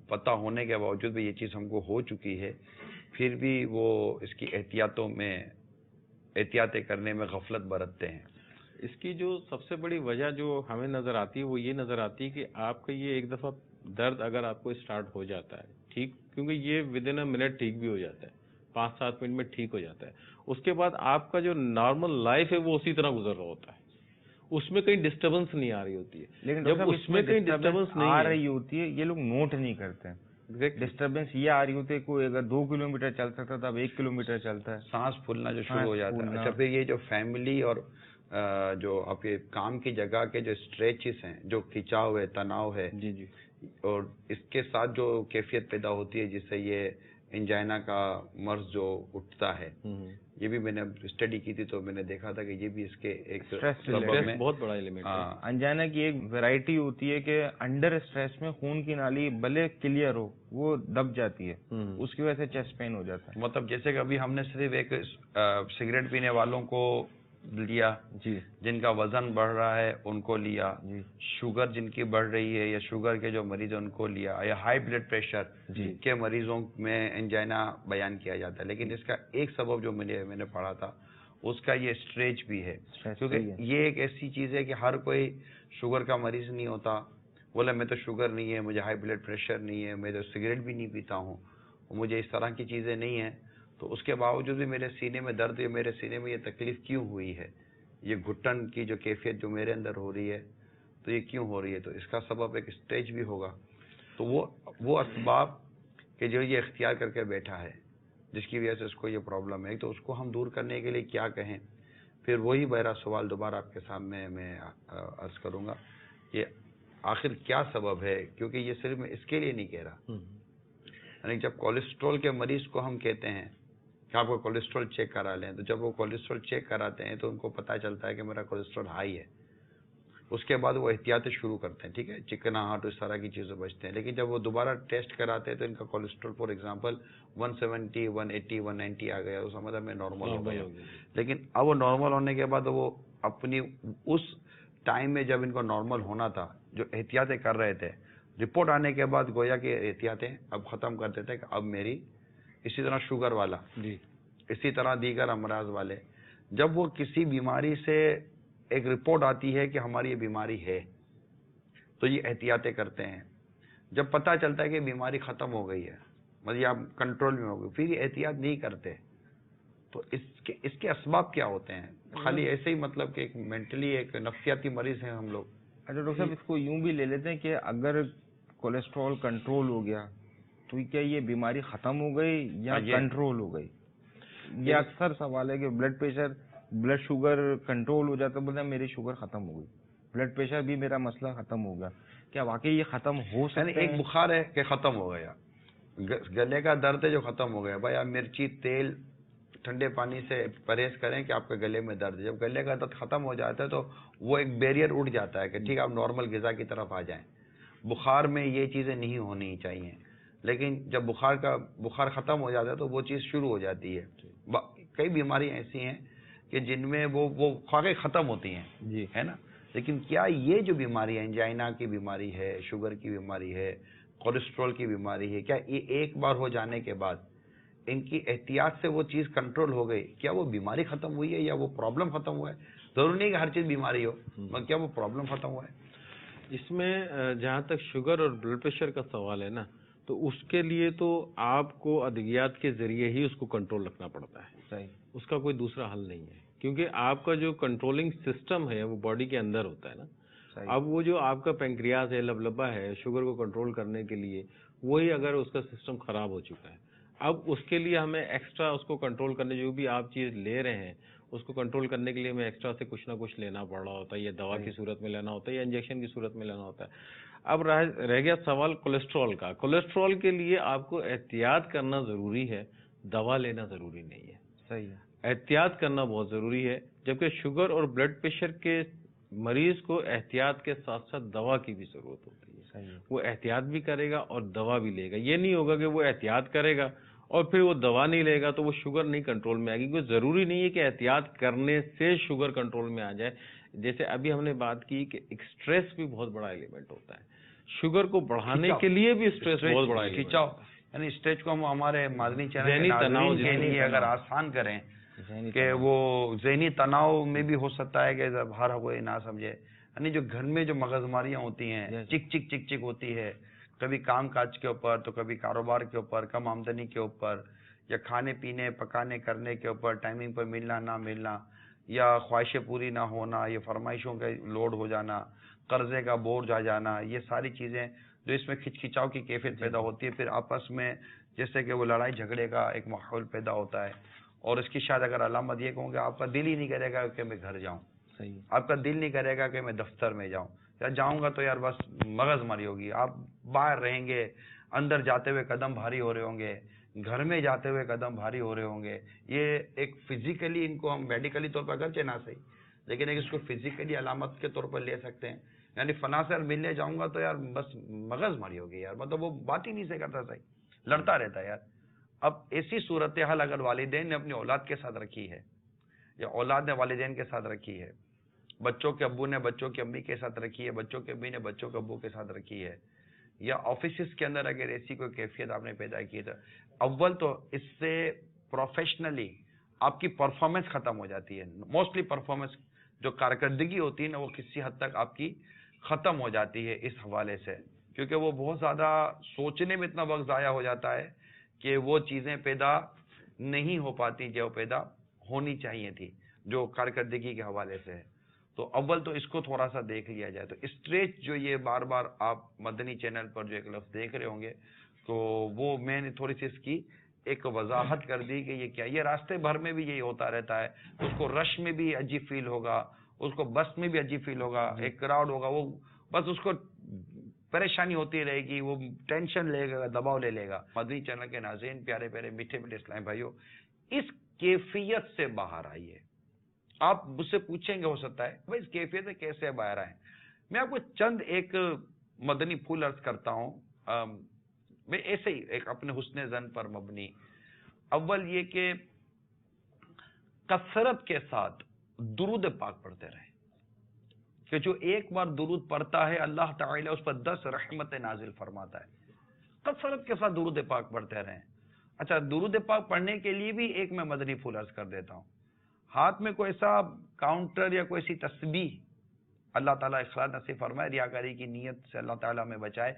پتہ ہونے کے باوجود بھی یہ چیز ہم کو ہو چکی ہے پھر بھی وہ اس کی احتیاطیں کرنے میں غفلت برتتے ہیں؟ اس کی جو سب سے بڑی وجہ جو ہمیں نظر آتی ہے وہ یہ نظر آتی ہے کہ آپ کا یہ ایک دفعہ درد اگر آپ کو اسٹارٹ ہو جاتا ہے ٹھیک، کیونکہ یہ ود ان اے منٹ ٹھیک بھی ہو جاتا ہے، 5-7 منٹ میں ٹھیک ہو جاتا ہے. اس کے بعد آپ کا جو نارمل لائف ہے وہ اسی طرح گزر رہا ہوتا ہے، اس میں کہیں ڈسٹربنس نہیں آ رہی ہوتی ہے. لیکن جب اس میں کہیں ڈسٹربنس نہیں آ رہی ہوتی ہے یہ لوگ نوٹ نہیں کرتے. ڈسٹربنس یہ آ رہی ہوتی ہے کوئی اگر 2 کلومیٹر چل سکتا تھا اب 1 کلومیٹر چلتا ہے، سانس پھولنا جو شروع ہو جاتا ہے. اچھا، پھر یہ جو فیملی اور جو آپ کے کام کی جگہ کے جو اسٹریچز ہیں، جو کھینچاؤ ہے، تناؤ ہے، جی جی، اور اس کے ساتھ جو کیفیت پیدا ہوتی ہے جس سے یہ انجائنا کا مرض جو اٹھتا ہے، یہ بھی میں نے اسٹڈی کی تھی تو میں نے دیکھا تھا کہ یہ بھی اس کے ایک سبب میں بہت بڑا ایلیمنٹ ہے. انجائنا کی ایک ویرائٹی ہوتی ہے کہ انڈر اسٹریس میں خون کی نالی بھلے کلیئر ہو وہ دب جاتی ہے، اس کی وجہ سے چیسٹ پین ہو جاتا ہے. مطلب جیسے کہ ابھی ہم نے صرف ایک سگریٹ پینے والوں کو لیا، جی، جن کا وزن بڑھ رہا ہے ان کو لیا، جی، شوگر جن کی بڑھ رہی ہے یا شوگر کے جو مریض ہیں ان کو لیا، یا ہائی بلڈ پریشر کے مریضوں میں انجائنا بیان کیا جاتا ہے. لیکن اس کا ایک سبب جو میں نے پڑھا تھا اس کا یہ اسٹریچ بھی ہے، کیونکہ یہ ایک ایسی چیز ہے کہ ہر کوئی شوگر کا مریض نہیں ہوتا. بولا میں تو شوگر نہیں ہے، مجھے ہائی بلڈ پریشر نہیں ہے، میں تو سگریٹ بھی نہیں پیتا ہوں، مجھے اس طرح کی چیزیں نہیں ہیں، تو اس کے باوجود بھی میرے سینے میں درد ہے، میرے سینے میں یہ تکلیف کیوں ہوئی ہے، یہ گھٹن کی جو کیفیت جو میرے اندر ہو رہی ہے تو یہ کیوں ہو رہی ہے. تو اس کا سبب ایک اسٹیج بھی ہوگا. تو وہ اسباب کہ جو یہ اختیار کر کے بیٹھا ہے جس کی وجہ سے اس کو یہ پرابلم ہے، تو اس کو ہم دور کرنے کے لیے کیا کہیں. پھر وہی میرا سوال دوبارہ آپ کے سامنے میں عرض کروں گا کہ آخر کیا سبب ہے، کیونکہ یہ صرف میں اس کے لیے نہیں کہہ رہا. یعنی جب کولیسٹرول کے مریض کو ہم کہتے ہیں کہ آپ کو کولیسٹرول چیک کرا لیں، تو جب وہ کولیسٹرول چیک کراتے ہیں تو ان کو پتہ چلتا ہے کہ میرا کولیسٹرول ہائی ہے. اس کے بعد وہ احتیاطیں شروع کرتے ہیں، ٹھیک ہے، چکناہٹ اس طرح کی چیزیں بچتے ہیں. لیکن جب وہ دوبارہ ٹیسٹ کراتے ہیں تو ان کا کولیسٹرول فار ایگزامپل 170 180 190 آ گیا، اس کا مطلب میں نارمل ہو گیا. لیکن اب وہ نارمل ہونے کے بعد وہ اپنی اس ٹائم میں جب ان کو نارمل ہونا تھا جو احتیاطیں کر رہے تھے، رپورٹ آنے کے بعد گویا کہ احتیاطیں اب ختم کر دیتے کہ اب میری اسی طرح شوگر والا، جی، اسی طرح دیگر امراض والے، جب وہ کسی بیماری سے ایک رپورٹ آتی ہے کہ ہماری یہ بیماری ہے تو یہ احتیاطیں کرتے ہیں. جب پتہ چلتا ہے کہ بیماری ختم ہو گئی ہے, مطلب آپ کنٹرول میں ہو گئی, پھر یہ احتیاط نہیں کرتے. تو اس کے اسباب کیا ہوتے ہیں؟ خالی ایسے ہی مطلب کہ ایک مینٹلی ایک نفسیاتی مریض ہیں ہم لوگ. اچھا ڈاکٹر صاحب, اس کو یوں بھی لے لیتے ہیں کہ اگر کولیسٹرول کنٹرول ہو گیا تو کیا یہ بیماری ختم ہو گئی یا کنٹرول ہو گئی؟ یہ اکثر سوال ہے کہ blood pressure, blood sugar control ہو جاتا ہے, بولتے ہیں میری شوگر ختم ہو گئی, بلڈ پریشر بھی میرا مسئلہ ختم ہو گیا. کیا واقعی یہ ختم ہو سکتا ہے؟ ایک بخار ہے کہ ختم ہو گیا, گلے کا درد ہے جو ختم ہو گیا. بھائی آپ مرچی, تیل, ٹھنڈے پانی سے پرہیز کریں کہ آپ کے گلے میں درد ہے. جب گلے کا درد ختم ہو جاتا ہے تو وہ ایک بیریئر اٹھ جاتا ہے کہ ٹھیک ہے آپ نارمل غذا کی طرف آ جائیں. بخار میں یہ چیزیں نہیں ہونی چاہیے, لیکن جب بخار ختم ہو جاتا ہے تو وہ چیز شروع ہو جاتی ہے. کئی بیماریاں ایسی ہیں کہ جن میں وہ خواہشیں ختم ہوتی ہیں, جی ہے نا. لیکن کیا یہ جو بیماری ہے, انجائنا کی بیماری ہے, شوگر کی بیماری ہے, کولیسٹرول کی بیماری ہے, کیا یہ ایک بار ہو جانے کے بعد ان کی احتیاط سے وہ چیز کنٹرول ہو گئی, کیا وہ بیماری ختم ہوئی ہے یا وہ پرابلم ختم ہوا ہے؟ ضروری نہیں کہ ہر چیز بیماری ہو, مگر کیا وہ پرابلم ختم ہوا ہے؟ اس میں جہاں تک شوگر اور بلڈ پریشر کا سوال ہے نا, تو اس کے لیے تو آپ کو ادویات کے ذریعے ہی اس کو کنٹرول رکھنا پڑتا ہے. صحیح. اس کا کوئی دوسرا حل نہیں ہے, کیونکہ آپ کا جو کنٹرولنگ سسٹم ہے وہ باڈی کے اندر ہوتا ہے نا. اب وہ جو آپ کا پینکریاس ہے, لبلبا ہے, شوگر کو کنٹرول کرنے کے لیے, وہی اگر اس کا سسٹم خراب ہو چکا ہے, اب اس کے لیے ہمیں ایکسٹرا اس کو کنٹرول کرنے, جو بھی آپ چیز لے رہے ہیں اس کو کنٹرول کرنے کے لیے ہمیں ایکسٹرا سے کچھ نہ کچھ لینا پڑ رہا ہوتا ہے, یا دوا کی صورت میں لینا ہوتا ہے یا انجیکشن کی صورت میں لینا ہوتا ہے. اب رہ گیا سوال کولیسٹرول کا. کولیسٹرول کے لیے آپ کو احتیاط کرنا ضروری ہے, دوا لینا ضروری نہیں ہے. صحیح ہے. احتیاط کرنا بہت ضروری ہے, جبکہ شوگر اور بلڈ پریشر کے مریض کو احتیاط کے ساتھ ساتھ دوا کی بھی ضرورت ہوتی ہے. صحیح ہے. وہ احتیاط بھی کرے گا اور دوا بھی لے گا. یہ نہیں ہوگا کہ وہ احتیاط کرے گا اور پھر وہ دوا نہیں لے گا تو وہ شوگر نہیں کنٹرول میں آئے گی. کیونکہ ضروری نہیں ہے کہ احتیاط کرنے سے شوگر کنٹرول میں آ جائے. جیسے ابھی ہم نے بات کی کہ ایک اسٹریس بھی بہت بڑا ایلیمنٹ ہوتا ہے, شگر کو بڑھانے کے لیے بھی اسٹریس بہت بڑا ایلیمنٹ ہوتا ہے. یعنی اسٹیج کو ہم ہمارے مادنی چینل ذہنی تناؤ کے لیے اگر آسان کریں کہ وہ ذہنی تناؤ میں بھی ہو سکتا ہے کہ ہر کوئی نہ سمجھے, یعنی جو گھر میں جو مغزماریاں ہوتی ہیں, چک چک چک چک ہوتی ہے, کبھی کام کاج کے اوپر تو کبھی کاروبار کے اوپر, کم آمدنی کے اوپر, یا کھانے پینے پکانے کرنے کے اوپر ٹائمنگ پر ملنا نہ ملنا, یا خواہشیں پوری نہ ہونا, یا فرمائشوں کا لوڈ ہو جانا, قرضے کا بورجھ آ جانا, یہ ساری چیزیں جو اس میں کھچکھچاؤ کی کیفیت پیدا ہوتی ہے. پھر آپس میں جیسے کہ وہ لڑائی جھگڑے کا ایک ماحول پیدا ہوتا ہے. اور اس کی شاید اگر علامت یہ کہوں کہ آپ کا دل ہی نہیں کرے گا کہ میں گھر جاؤں, آپ کا دل نہیں کرے گا کہ میں دفتر میں جاؤں, یا جاؤں گا تو یار بس مغز ماری ہوگی. آپ باہر رہیں گے, اندر جاتے ہوئے قدم بھاری ہو رہے ہوں گے, گھر میں جاتے ہوئے قدم بھاری ہو رہے ہوں گے. یہ ایک فزیکلی, ان کو ہم میڈیکلی طور پر اگرچہ نہ صحیح, لیکن ایک اس کو فزیکلی علامت کے طور پر لے سکتے ہیں. یعنی فلاں سے ملنے جاؤں گا تو یار بس مغز ماری ہوگی یار, مطلب وہ بات ہی نہیں سے کرتا, صحیح لڑتا رہتا ہے یار. اب ایسی صورتحال اگر والدین نے اپنی اولاد کے ساتھ رکھی ہے, یا اولاد نے والدین کے ساتھ رکھی ہے, بچوں کے ابو نے بچوں کی امی کے ساتھ رکھی ہے, بچوں کے امی نے بچوں کے ابو کے ساتھ رکھی ہے, یا آفیسز کے اندر اگر ایسی کوئی کیفیت آپ نے پیدا کی ہے, اول تو اس سے پروفیشنلی آپ کی پرفارمنس ختم ہو جاتی ہے. موسٹلی پرفارمنس جو کارکردگی ہوتی ہے نا, وہ کسی حد تک آپ کی ختم ہو جاتی ہے اس حوالے سے, کیونکہ وہ بہت زیادہ سوچنے میں اتنا وقت ضائع ہو جاتا ہے کہ وہ چیزیں پیدا نہیں ہو پاتی جو پیدا ہونی چاہیے تھی, جو کارکردگی کے حوالے سے ہے. تو اول تو اس کو تھوڑا سا دیکھ لیا جائے. تو اسٹریس جو یہ بار بار آپ مدنی چینل پر جو ایک لفظ دیکھ رہے ہوں گے, تو وہ میں نے تھوڑی سی اس کی ایک وضاحت کر دی کہ یہ کیا, یہ راستے بھر میں بھی یہی ہوتا رہتا ہے. اس کو رش میں بھی عجیب فیل ہوگا, اس کو بس میں بھی عجیب فیل ہوگا, ایک کراؤڈ ہوگا, وہ بس اس کو پریشانی ہوتی رہے گی, وہ ٹینشن لے گا, دباؤ لے لے گا. مدنی چینل کے ناظرین, پیارے پیارے میٹھے میٹھے اسلامی بھائیوں, اس کیفیت سے باہر آئیے. آپ مجھ سے پوچھیں گے ہو سکتا ہے بھائی اس کیفیت سے کیسے باہر آئیں. میں آپ کو چند ایک مدنی پھول عرض کرتا ہوں, میں ایسے ہی ایک اپنے حسن زن پر مبنی. اول یہ کہ کثرت کے ساتھ درود پاک پڑھتے رہیں, کہ جو ایک بار درود پڑھتا ہے اللہ تعالیٰ اس پر 10 رحمتیں نازل فرماتا ہے. کثرت کے ساتھ درود پاک پڑھتے رہیں. اچھا, درود پاک پڑھنے کے لیے بھی ایک میں مدنی پھول عرض کر دیتا ہوں. ہاتھ میں کوئی ایسا کاؤنٹر یا کوئی ایسی تسبیح اللہ تعالیٰ اخلاص نصیب فرمائے، ریاکاری کی نیت سے اللہ تعالیٰ ہمیں بچائے،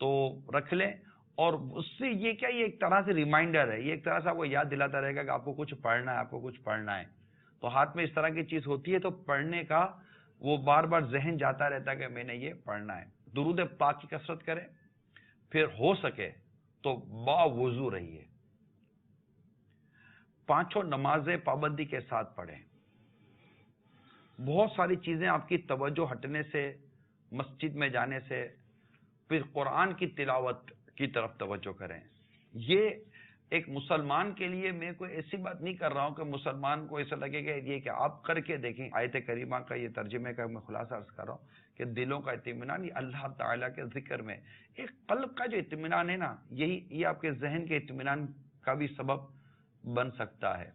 تو رکھ لیں. اور اس سے یہ کیا، یہ ایک طرح سے ریمائنڈر ہے، یہ ایک طرح سے آپ کو یاد دلاتا رہے گا کہ آپ کو کچھ پڑھنا ہے، آپ کو کچھ پڑھنا ہے. تو ہاتھ میں اس طرح کی چیز ہوتی ہے تو پڑھنے کا وہ بار بار ذہن جاتا رہتا ہے کہ میں نے یہ پڑھنا ہے. درود پاک کی کثرت کریں، پھر ہو سکے تو با وضو رہیے. 5 نمازیں پابندی کے ساتھ پڑھیں. بہت ساری چیزیں آپ کی توجہ ہٹنے سے، مسجد میں جانے سے، پھر قرآن کی تلاوت کی طرف توجہ کریں. یہ ایک مسلمان کے لیے میں کوئی ایسی بات نہیں کر رہا ہوں کہ مسلمان کو ایسا لگے گا یہ کہ آپ کر کے دیکھیں. آیت کریمہ کا یہ ترجمے کا میں خلاصہ عرض کر رہا ہوں کہ دلوں کا اطمینان یہ اللہ تعالیٰ کے ذکر میں، ایک قلب کا جو اطمینان ہے نا، یہ آپ کے ذہن کے اطمینان کا بھی سبب بن سکتا ہے.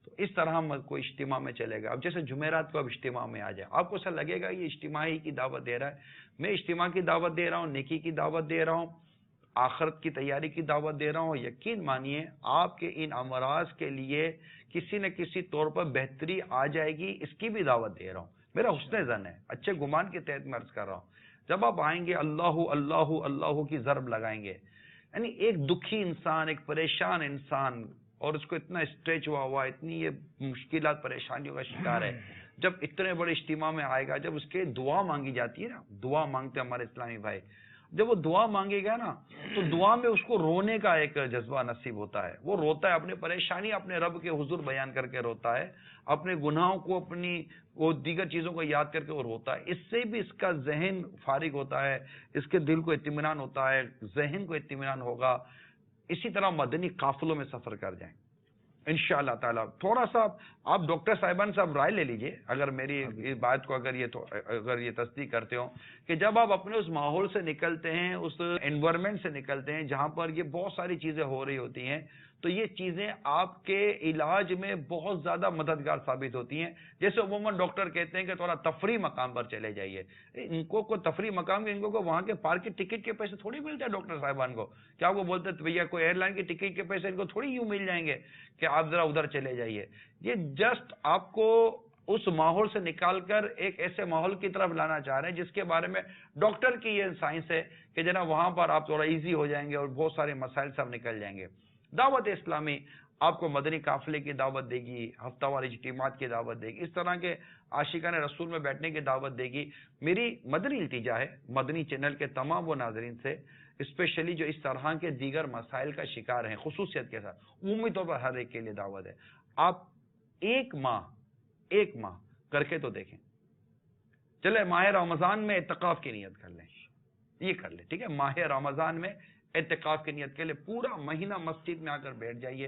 تو اس طرح ہم کوئی اجتماع میں چلے گا. اب جیسے جمعرات کو اب اجتماع میں آ جائے، آپ کو ایسا لگے گا یہ اجتماعی کی دعوت دے رہا ہے. میں اجتماع کی دعوت دے رہا ہوں، نیکی کی دعوت دے رہا ہوں، آخرت کی تیاری کی دعوت دے رہا ہوں. یقین مانیے آپ کے ان امراض کے لیے کسی نہ کسی طور پر بہتری آ جائے گی، اس کی بھی دعوت دے رہا ہوں. میرا حسن ظن ہے، اچھے گمان کے تحت میں عرض کر رہا ہوں. جب آپ آئیں گے اللہ اللہ اللہ کی ضرب لگائیں گے، یعنی ایک دکھی انسان، ایک پریشان انسان، اور اس کو اتنا اسٹریچ ہوا اتنی یہ مشکلات پریشانیوں کا شکار ہے، جب اتنے بڑے اجتماع میں آئے گا، جب اس کے دعا مانگی جاتی ہے نا، دعا مانگتے ہمارے اسلامی بھائی، جب وہ دعا مانگے گا نا تو دعا میں اس کو رونے کا ایک جذبہ نصیب ہوتا ہے. وہ روتا ہے، اپنی پریشانی اپنے رب کے حضور بیان کر کے روتا ہے، اپنے گناہوں کو، اپنی وہ دیگر چیزوں کو یاد کر کے وہ روتا ہے. اس سے بھی اس کا ذہن فارغ ہوتا ہے، اس کے دل کو اطمینان ہوتا ہے، ذہن کو اطمینان ہوگا. اسی طرح مدنی قافلوں میں سفر کر جائیں انشاءاللہ تعالیٰ. تھوڑا سا آپ ڈاکٹر صاحبان صاحب رائے لے لیجئے، اگر میری اس بات کو اگر یہ تصدیق کرتے ہو کہ جب آپ اپنے اس ماحول سے نکلتے ہیں، اس انوائرمنٹ سے نکلتے ہیں جہاں پر یہ بہت ساری چیزیں ہو رہی ہوتی ہیں، تو یہ چیزیں آپ کے علاج میں بہت زیادہ مددگار ثابت ہوتی ہیں. جیسے عموماً ڈاکٹر کہتے ہیں کہ تھوڑا تفریح مقام پر چلے جائیے. ان کو کوئی تفریح مقام، ان کو وہاں کے پارک کی ٹکٹ کے پیسے تھوڑی ملتے ہیں ڈاکٹر صاحبان کو. کیا وہ بولتے ہیں بھیا کوئی ایئر لائن کی ٹکٹ کے پیسے ان کو تھوڑی یوں مل جائیں گے کہ آپ ذرا ادھر چلے جائیے. یہ جسٹ آپ کو اس ماحول سے نکال کر ایک ایسے ماحول کی طرف لانا چاہ رہے ہیں جس کے بارے میں ڈاکٹر کی یہ سائنس ہے کہ جناب وہاں پر آپ تھوڑا ایزی ہو جائیں گے اور بہت سارے مسائل سب نکل جائیں گے. دعوت اسلامی آپ کو مدنی قافلے کی دعوت دے گی، ہفتہ وار اجتماعات کی دعوت دے گی، اس طرح کے عاشقان رسول میں بیٹھنے کی دعوت دے گی. میری مدنی التجا ہے مدنی چینل کے تمام وہ ناظرین سے، اسپیشلی جو اس طرح کے دیگر مسائل کا شکار ہیں، خصوصیت کے ساتھ عمومی طور پر ہر ایک کے لیے دعوت ہے. آپ ایک ماہ کر کے تو دیکھیں. چلے ماہ رمضان میں اعتکاف کی نیت کر لیں، یہ کر لیں، ٹھیک ہے. ماہ رمضان میں اعتکاف کی نیت کے لیے پورا مہینہ مسجد میں آ کر بیٹھ جائیے.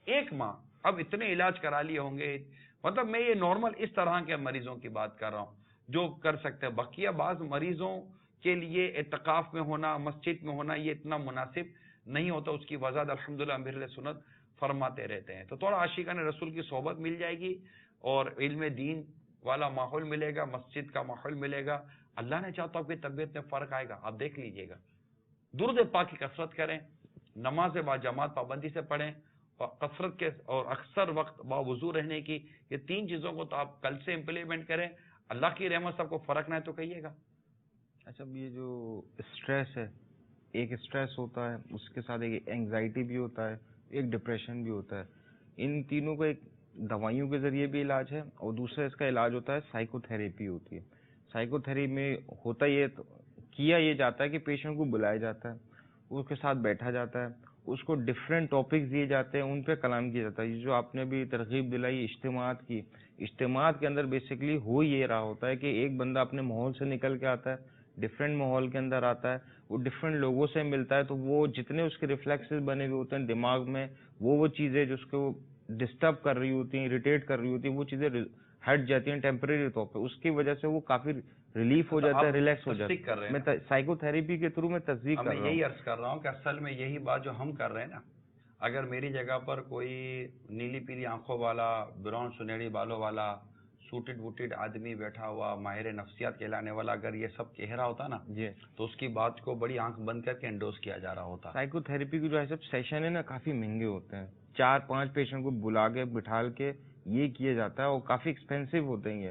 1 ماہ اب اتنے علاج کرا لیے ہوں گے، مطلب میں یہ نارمل اس طرح کے مریضوں کی بات کر رہا ہوں جو کر سکتے ہیں. بقیہ بعض مریضوں کے لیے اعتکاف میں ہونا، مسجد میں ہونا یہ اتنا مناسب نہیں ہوتا. اس کی وضاحت الحمدللہ امیر علیہ سنت فرماتے رہتے ہیں. تو تھوڑا عاشقان رسول کی صحبت مل جائے گی اور علم دین والا ماحول ملے گا، مسجد کا ماحول ملے گا. اللہ نے چاہا تو آپ کی طبیعت میں فرق آئے گا، آپ دیکھ لیجئے گا. درود پاک کی کثرت کریں، نماز با جماعت پابندی سے پڑھیں، اور کثرت کے اور اکثر وقت باوضو رہنے کی، یہ 3 چیزوں کو تو آپ کل سے امپلیمنٹ کریں. اللہ کی رحمت سے آپ کو فرق نہ ہے تو کہیے گا. اچھا، یہ جو اسٹریس ہے، ایک اسٹریس ہوتا ہے، اس کے ساتھ ایک اینگزائٹی بھی ہوتا ہے، ایک ڈپریشن بھی ہوتا ہے. ان تینوں کا ایک دوائیوں کے ذریعے بھی علاج ہے، اور دوسرا اس کا علاج ہوتا ہے سائیکو تھیریپی ہوتی ہے. سائیکو تھیریپی میں ہوتا یہ جاتا ہے کہ پیشنٹ کو بلایا جاتا ہے، اس کے ساتھ بیٹھا جاتا ہے، اس کو ڈفرینٹ ٹاپکس دیے جاتے ہیں، ان پہ کلام کیا جاتا ہے. یہ جو آپ نے بھی ترغیب دلائی اجتماعات کی، اجتماعات کے اندر بیسیکلی ہو یہ رہا ہوتا ہے کہ ایک بندہ اپنے ماحول سے نکل کے آتا ہے، ڈفرینٹ ماحول کے اندر آتا ہے، وہ ڈفرینٹ لوگوں سے ملتا ہے، تو وہ جتنے اس کے ریفلیکسز بنے ہوئے ہوتے ہیں دماغ میں، وہ چیزیں جو اس کو ڈسٹرب کر رہی ہوتی ہیں، اریٹیٹ کر رہی ہوتی ہیں، وہ چیزیں ہٹ جاتی ہیں ٹیمپریری طور پہ. اس کی وجہ سے وہ کافی ریلیف ہو جاتا ہے، ریلیکس ہو جاتا ہے. میں سائیکو تھیریپی کے تھرو میں تصدیق کر رہا ہوں. میں یہی عرض کر رہا ہوں کہ اصل میں یہی بات جو ہم کر رہے ہیں نا، اگر میری جگہ پر کوئی نیلی پیلی آنکھوں والا، براؤن سنہری بالوں والا، سوٹڈ ووٹڈ آدمی بیٹھا ہوا، ماہر نفسیات کہلانے والا اگر یہ سب کہہ رہا ہوتا نا جی، تو اس کی بات کو بڑی آنکھ بند کر کے انڈوز کیا جا رہا ہوتا. سائیکو تھیریپی کی جو ہے سب سیشن ہے نا کافی مہنگے ہوتے ہیں، 4-5 پیشنٹ کو بلا کے بٹھال کے یہ کیا جاتا ہے، اور کافی ایکسپینسو ہوتے ہیں. یہ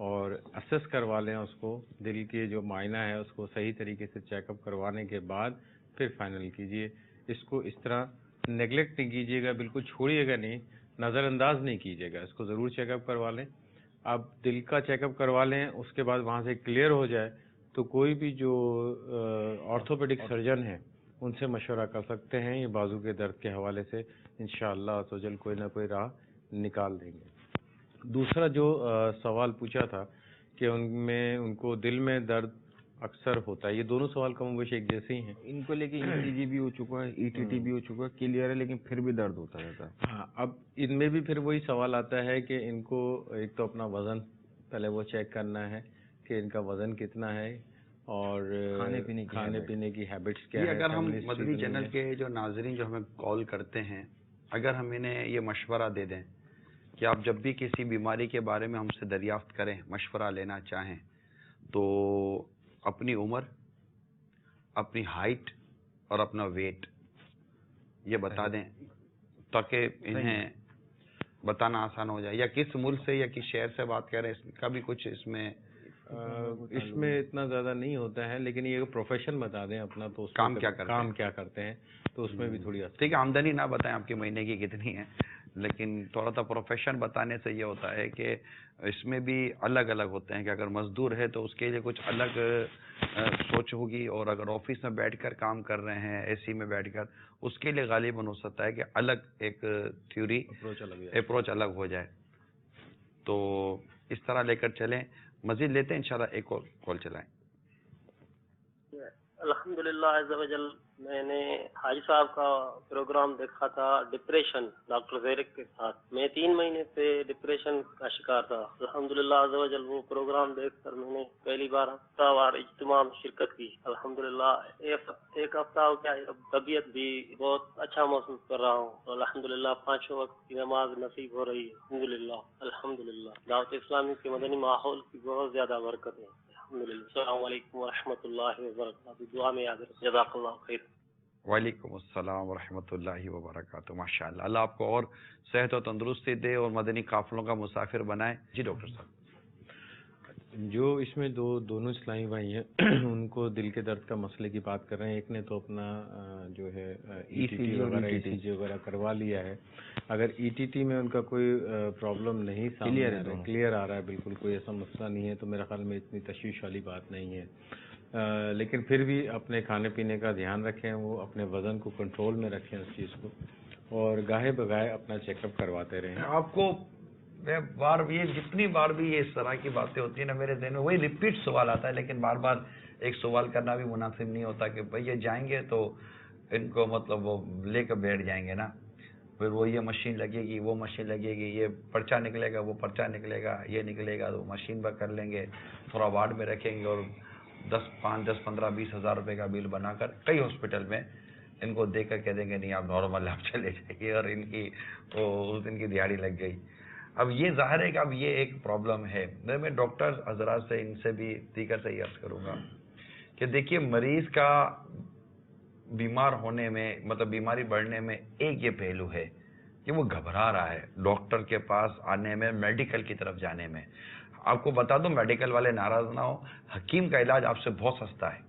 اور اسیس کروا لیں اس کو، دل کے جو معائنہ ہے اس کو صحیح طریقے سے چیک اپ کروانے کے بعد پھر فائنل کیجئے. اس کو اس طرح نیگلیکٹ نہیں کیجیے گا، بالکل چھوڑیے گا نہیں، نظر انداز نہیں کیجیے گا، اس کو ضرور چیک اپ کروا لیں. آپ دل کا چیک اپ کروا لیں، اس کے بعد وہاں سے کلیئر ہو جائے تو کوئی بھی جو آرتھوپیڈک سرجن ہیں ان سے مشورہ کر سکتے ہیں. یہ بازو کے درد کے حوالے سے انشاءاللہ عزوجل کوئی نہ کوئی راہ نکال دیں گے. دوسرا جو سوال پوچھا تھا کہ ان کو دل میں درد اکثر ہوتا ہے، یہ دونوں سوال کم و بیش ایک جیسے ہی ہیں. ان کو لے کے ECG بھی ہو چکا ہے، ETT بھی ہو چکا ہے، کلیئر ہے، لیکن پھر بھی درد ہوتا رہتا ہے. ہاں، اب ان میں بھی پھر وہی سوال آتا ہے کہ ان کو ایک تو اپنا وزن پہلے وہ چیک کرنا ہے کہ ان کا وزن کتنا ہے اور کھانے پینے کی ہیبٹس کیا ہے. اگر ہم مدنی چینل کے جو ناظرین جو ہمیں کال کرتے ہیں، اگر ہم انہیں یہ مشورہ دے دیں کہ آپ جب بھی کسی بیماری کے بارے میں ہم سے دریافت کریں، مشورہ لینا چاہیں، تو اپنی عمر، اپنی ہائٹ اور اپنا ویٹ یہ بتا دیں تاکہ انہیں بتانا آسان ہو جائے. یا کس ملک سے یا کس شہر سے بات کر رہے ہیں، اس کا بھی کچھ اس میں اتنا زیادہ نہیں ہوتا ہے، لیکن یہ پروفیشن بتا دیں اپنا، تو کام کیا کرتے ہیں تو اس میں بھی تھوڑی ٹھیک ہے. آمدنی نہ بتائیں آپ کی مہینے کی کتنی ہے، لیکن تھوڑا سا پروفیشن بتانے سے یہ ہوتا ہے کہ اس میں بھی الگ الگ ہوتے ہیں کہ اگر مزدور ہے تو اس کے لیے کچھ الگ سوچ ہوگی، اور اگر آفس میں بیٹھ کر کام کر رہے ہیں AC میں بیٹھ کر، اس کے لیے غالباً ہو سکتا ہے کہ الگ ایک تھیوری اپروچ الگ ہو جائے. تو اس طرح لے کر چلیں. مزید لیتے ہیں انشاءاللہ، ایک اور کال چلائیں. الحمدللہ عز و جل، میں نے حاجی صاحب کا پروگرام دیکھا تھا ڈپریشن ڈاکٹر زیرک کے ساتھ. میں 3 مہینے سے ڈپریشن کا شکار تھا. الحمدللہ عز و جل وہ پروگرام دیکھ کر میں نے پہلی بار ہفتہ وار اجتماع میں شرکت کی. الحمدللہ ایک ہفتہ ہو گیا، طبیعت بھی بہت اچھا محسوس کر رہا ہوں. الحمدللہ 5 وقت کی نماز نصیب ہو رہی ہے. الحمدللہ دعوت اسلامی کے مدنی ماحول کی بہت زیادہ برکت ہے. السلام علیکم ورحمۃ اللہ وبرکاتہ. دعا میں یاد رکھیں. جزاک اللہ خیر. وعلیکم السلام ورحمۃ اللہ وبرکاتہ. ماشاء اللہ، اللہ آپ کو اور صحت و تندرستی دے اور مدنی قافلوں کا مسافر بنائے. جی ڈاکٹر صاحب. جو اس میں دونوں اسلامی بھائی ہیں ان کو دل کے درد کا مسئلے کی بات کر رہے ہیں. ایک نے تو اپنا جو ہے ECG وغیرہ کروا لیا ہے. اگر ETT میں ان کا کوئی پرابلم نہیں سامنے کلیئر آ رہا ہے، بالکل کوئی ایسا مسئلہ نہیں ہے، تو میرے خیال میں اتنی تشویش والی بات نہیں ہے. لیکن پھر بھی اپنے کھانے پینے کا دھیان رکھیں، وہ اپنے وزن کو کنٹرول میں رکھیں اس چیز کو، اور گاہے بگاہے اپنا چیک اپ کرواتے رہیں. آپ کو میں جتنی بار بھی یہ اس طرح کی باتیں ہوتی ہیں نا، میرے ذہن میں وہی ریپیٹ سوال آتا ہے، لیکن بار بار ایک سوال کرنا بھی مناسب نہیں ہوتا کہ بھائی یہ جائیں گے تو ان کو مطلب وہ لے کر بیٹھ جائیں گے نا، پھر وہ یہ مشین لگے گی، وہ مشین لگے گی، یہ پرچہ نکلے گا، وہ پرچہ نکلے گا، یہ نکلے گا، تو مشین پر کر لیں گے، تھوڑا وارڈ میں رکھیں گے، اور 10 15 20 ہزار روپے کا بل بنا کر کئی ہاسپٹل میں ان کو دے کر کہہ دیں گے نہیں آپ نارمل آپ چلے جائیے، اور ان کی اس دن کی دیہڑی لگ گئی. اب یہ ظاہر ہے کہ اب یہ ایک پرابلم ہے. میں ڈاکٹر حضرات سے ان سے بھی دیگر سے یہ عرض کروں گا کہ دیکھیے، مریض کا بیمار ہونے میں مطلب بیماری بڑھنے میں ایک یہ پہلو ہے کہ وہ گھبرا رہا ہے ڈاکٹر کے پاس آنے میں، میڈیکل کی طرف جانے میں. آپ کو بتا دوں، میڈیکل والے ناراض نہ ہو، حکیم کا علاج آپ سے بہت سستا ہے.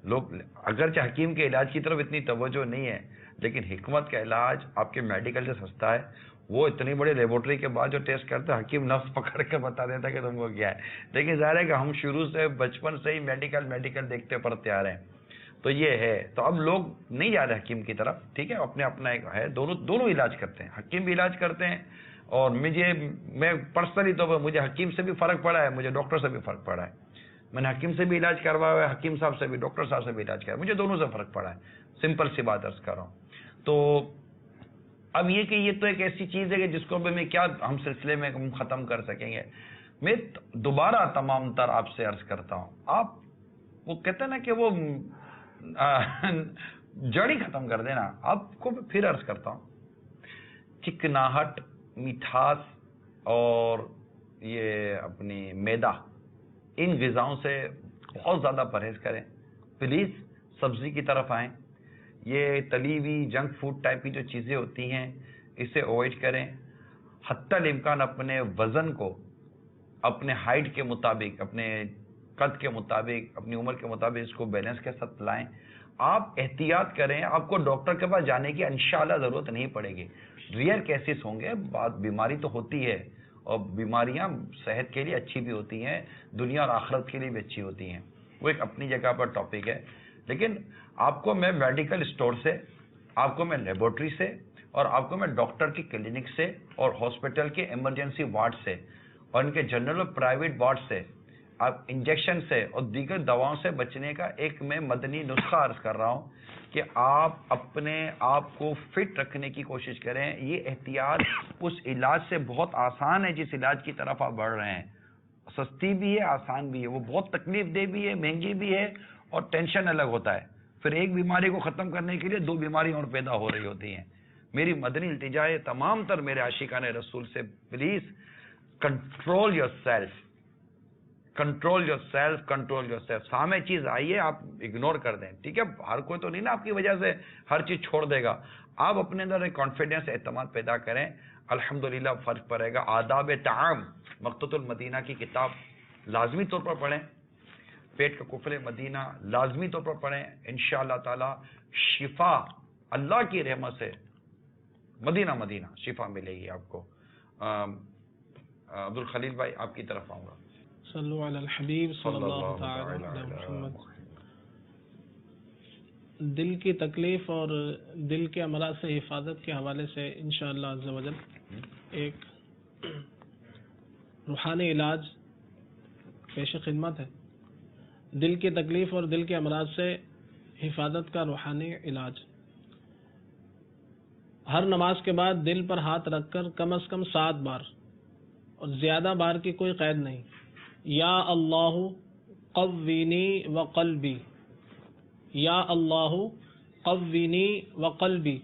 لوگ اگرچہ حکیم کے علاج کی طرف اتنی توجہ نہیں ہے، لیکن حکمت کا علاج آپ کے میڈیکل سے سستا ہے. وہ اتنی بڑی لیبورٹری کے بعد جو ٹیسٹ کرتا ہے، حکیم نفس پکڑ کے بتا دیتا ہے کہ تم کو کیا ہے. لیکن ظاہر ہے کہ ہم شروع سے بچپن سے ہی میڈیکل دیکھتے پڑھتے آ رہے ہیں، تو یہ ہے. تو اب لوگ نہیں جا رہے حکیم کی طرف، ٹھیک ہے، اپنا ایک ہے، دونوں علاج کرتے ہیں، حکیم بھی علاج کرتے ہیں. اور میں پرسنلی طور پر مجھے حکیم سے بھی فرق پڑا ہے، مجھے ڈاکٹر سے بھی فرق پڑا ہے. میں نے حکیم سے بھی علاج کروایا ہوا ہے، حکیم صاحب سے بھی، ڈاکٹر صاحب سے بھی علاج کیا، مجھے دونوں سے فرق پڑا ہے. سمپل سی بات عرض کر رہا ہوں. تو اب یہ کہ یہ تو ایک ایسی چیز ہے کہ جس کو بھی میں کیا ہم سلسلے میں ہم ختم کر سکیں گے. میں دوبارہ تمام تر آپ سے عرض کرتا ہوں، آپ وہ کہتے ہیں نا کہ وہ جڑ ہی ختم کر دینا. آپ کو پھر عرض کرتا ہوں، چکناہٹ، مٹھاس اور یہ اپنی میدا، ان غذاؤں سے بہت زیادہ پرہیز کریں. پلیز سبزی کی طرف آئیں. یہ تلی ہوئی جنک فوڈ ٹائپ کی جو چیزیں ہوتی ہیں اسے اوائڈ کریں. حتی الامکان اپنے وزن کو اپنے ہائٹ کے مطابق، اپنے قد کے مطابق، اپنی عمر کے مطابق اس کو بیلنس کے ساتھ لائیں. آپ احتیاط کریں، آپ کو ڈاکٹر کے پاس جانے کی انشاءاللہ ضرورت نہیں پڑے گی. ریئر کیسز ہوں گے، بیماری تو ہوتی ہے، اور بیماریاں صحت کے لیے اچھی بھی ہوتی ہیں، دنیا اور آخرت کے لیے بھی اچھی ہوتی ہیں، وہ ایک اپنی جگہ پر ٹاپک ہے. لیکن آپ کو میں میڈیکل اسٹور سے، آپ کو میں لیبورٹری سے، اور آپ کو میں ڈاکٹر کی کلینک سے اور ہاسپٹل کے ایمرجنسی وارڈ سے اور ان کے جنرل اور پرائیویٹ وارڈ سے، آپ انجیکشن سے اور دیگر دواؤں سے بچنے کا ایک میں مدنی نسخہ عرض کر رہا ہوں کہ آپ اپنے آپ کو فٹ رکھنے کی کوشش کریں. یہ احتیاط اس علاج سے بہت آسان ہے جس علاج کی طرف آپ بڑھ رہے ہیں. سستی بھی ہے، آسان بھی ہے. وہ بہت تکلیف دہ بھی ہے، مہنگی بھی ہے، اور ٹینشن الگ ہوتا ہے. پھر ایک بیماری کو ختم کرنے کے لیے 2 بیماری اور پیدا ہو رہی ہوتی ہیں. میری مدنی التجا ہے تمام تر میرے عاشقان رسول سے، please control your self, control your self, control your self. سامنے چیز آئی ہے آپ اگنور کر دیں، ٹھیک ہے؟ ہر کوئی تو نہیں نا آپ کی وجہ سے ہر چیز چھوڑ دے گا. آپ اپنے اندر ایک کانفیڈنس، اعتماد پیدا کریں، الحمدللہ فرق پڑے گا. آداب طعام مقتۃ المدینہ کی کتاب لازمی طور پر پڑھیں. پیٹ کا قفل مدینہ لازمی طور پر پڑھیں. انشاءاللہ تعالی شفا اللہ کی رحمت سے مدینہ مدینہ شفا ملے گی آپ کو. عبدالخلیل بھائی آپ کی طرف آؤں گا. صلو علی الحبیب صلی اللہ تعالی علی محمد. دل کی تکلیف اور دل کے امراض سے حفاظت کے حوالے سے انشاءاللہ عز و جل ایک روحانی علاج پیش خدمت ہے. دل کی تکلیف اور دل کے امراض سے حفاظت کا روحانی علاج. ہر نماز کے بعد دل پر ہاتھ رکھ کر کم از کم 7 بار اور زیادہ بار کی کوئی قید نہیں، یا اللہ قوینی وقلبی، یا اللہ قوینی وقلبی.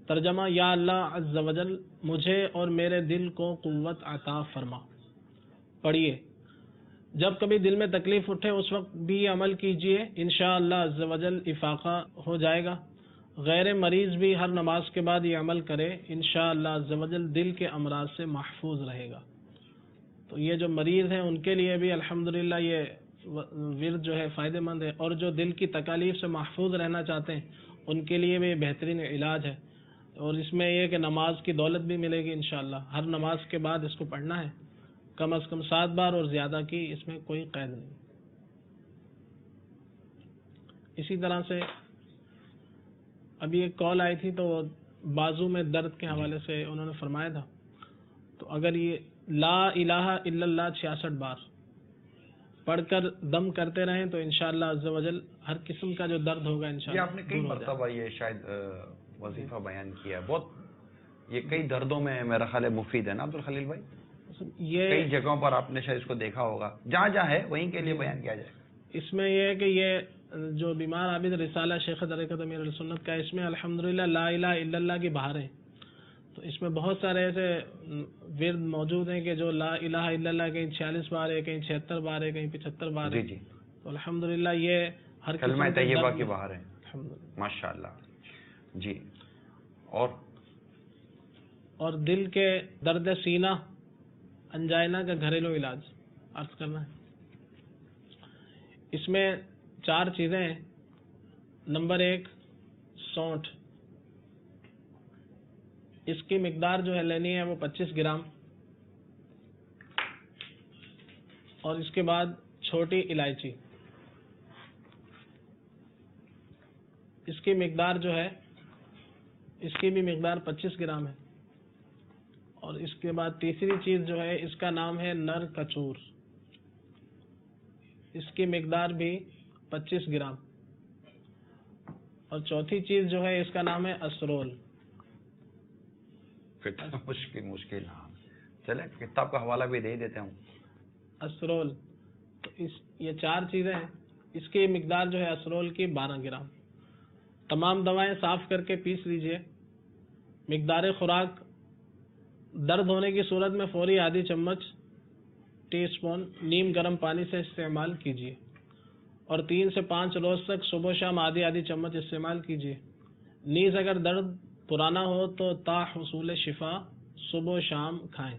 ترجمہ: یا اللہ عز و جل مجھے اور میرے دل کو قوت عطا فرما. پڑھیے. جب کبھی دل میں تکلیف اٹھے اس وقت بھی عمل کیجیے، انشاءاللہ عز و جل افاقہ ہو جائے گا. غیر مریض بھی ہر نماز کے بعد یہ عمل کرے، انشاءاللہ عز و جل دل کے امراض سے محفوظ رہے گا. تو یہ جو مریض ہیں ان کے لیے بھی الحمدللہ یہ ورد جو ہے فائدہ مند ہے، اور جو دل کی تکالیف سے محفوظ رہنا چاہتے ہیں ان کے لیے بھی بہترین علاج ہے. اور اس میں یہ کہ نماز کی دولت بھی ملے گی انشاءاللہ. ہر نماز کے بعد اس کو پڑھنا ہے کم از کم 7 بار اور زیادہ کی اس میں کوئی قید نہیں. اسی طرح سے ابھی ایک کال آئی تھی تو بازو میں درد کے حوالے سے انہوں نے فرمایا تھا، تو اگر یہ لا الہ الا اللہ 66 بار پڑھ کر دم کرتے رہیں تو انشاءاللہ عز و جل ہر قسم کا جو درد ہوگا انشاءاللہ. یہ آپ نے کئی مرتبہ یہ شاید وظیفہ بیان کیا ہے، بہت یہ کئی دردوں میں میرا خیال ہے مفید ہے نا عبدالخلیل بھائی؟ یہ کئی جگہوں پر آپ نے شاید اس کو دیکھا ہوگا، جہاں جہاں ہے وہیں کے لیے بیان کیا جائے. اس میں یہ ہے کہ یہ جو بیمار عابد رسالہ شیخ طریقت امیر السنت کا، اس میں الحمدللہ لا الہ الا اللہ کی بہار ہے. تو اس میں بہت سارے ایسے ورد موجود ہیں کہ جو لا الہ الا اللہ کہیں 46 بار ہے، کہیں 76 بار ہے، کہیں 75 بار ہے. جی تو الحمدللہ یہ ہر کلمہ طیبہ کی بہار ہے ماشاءاللہ. جی. اور دل کے درد سینہ انجائنا کا گھریلو علاج عرض کرنا ہے. اس میں 4 چیزیں ہیں. نمبر 1 سونٹھ. اس کی مقدار جو ہے لینی ہے وہ 25 گرام. اور اس کے بعد چھوٹی الائچی، اس کی مقدار جو ہے اس کی بھی مقدار 25 گرام ہے. اور اس کے بعد تیسری چیز جو ہے اس کا نام ہے نر کچور، اس کی مقدار بھی 25 گرام. اور چوتھی چیز جو ہے اس کا نام ہے اسرول. مشکل ہاں چلے کتاب کا حوالہ بھی دے دیتے ہوں. اسرول تو یہ 4 چیزیں ہیں. اس کی مقدار جو ہے اسرول کی 12 گرام. تمام دوائیں صاف کر کے پیس لیجئے. مقدار خوراک درد ہونے کی صورت میں فوری آدھی چمچ ٹی اسپون نیم گرم پانی سے استعمال کیجیے، اور 3 سے 5 روز تک صبح و شام آدھی چمچ استعمال کیجیے. نیز اگر درد پرانا ہو تو تا حصول شفا صبح و شام کھائیں.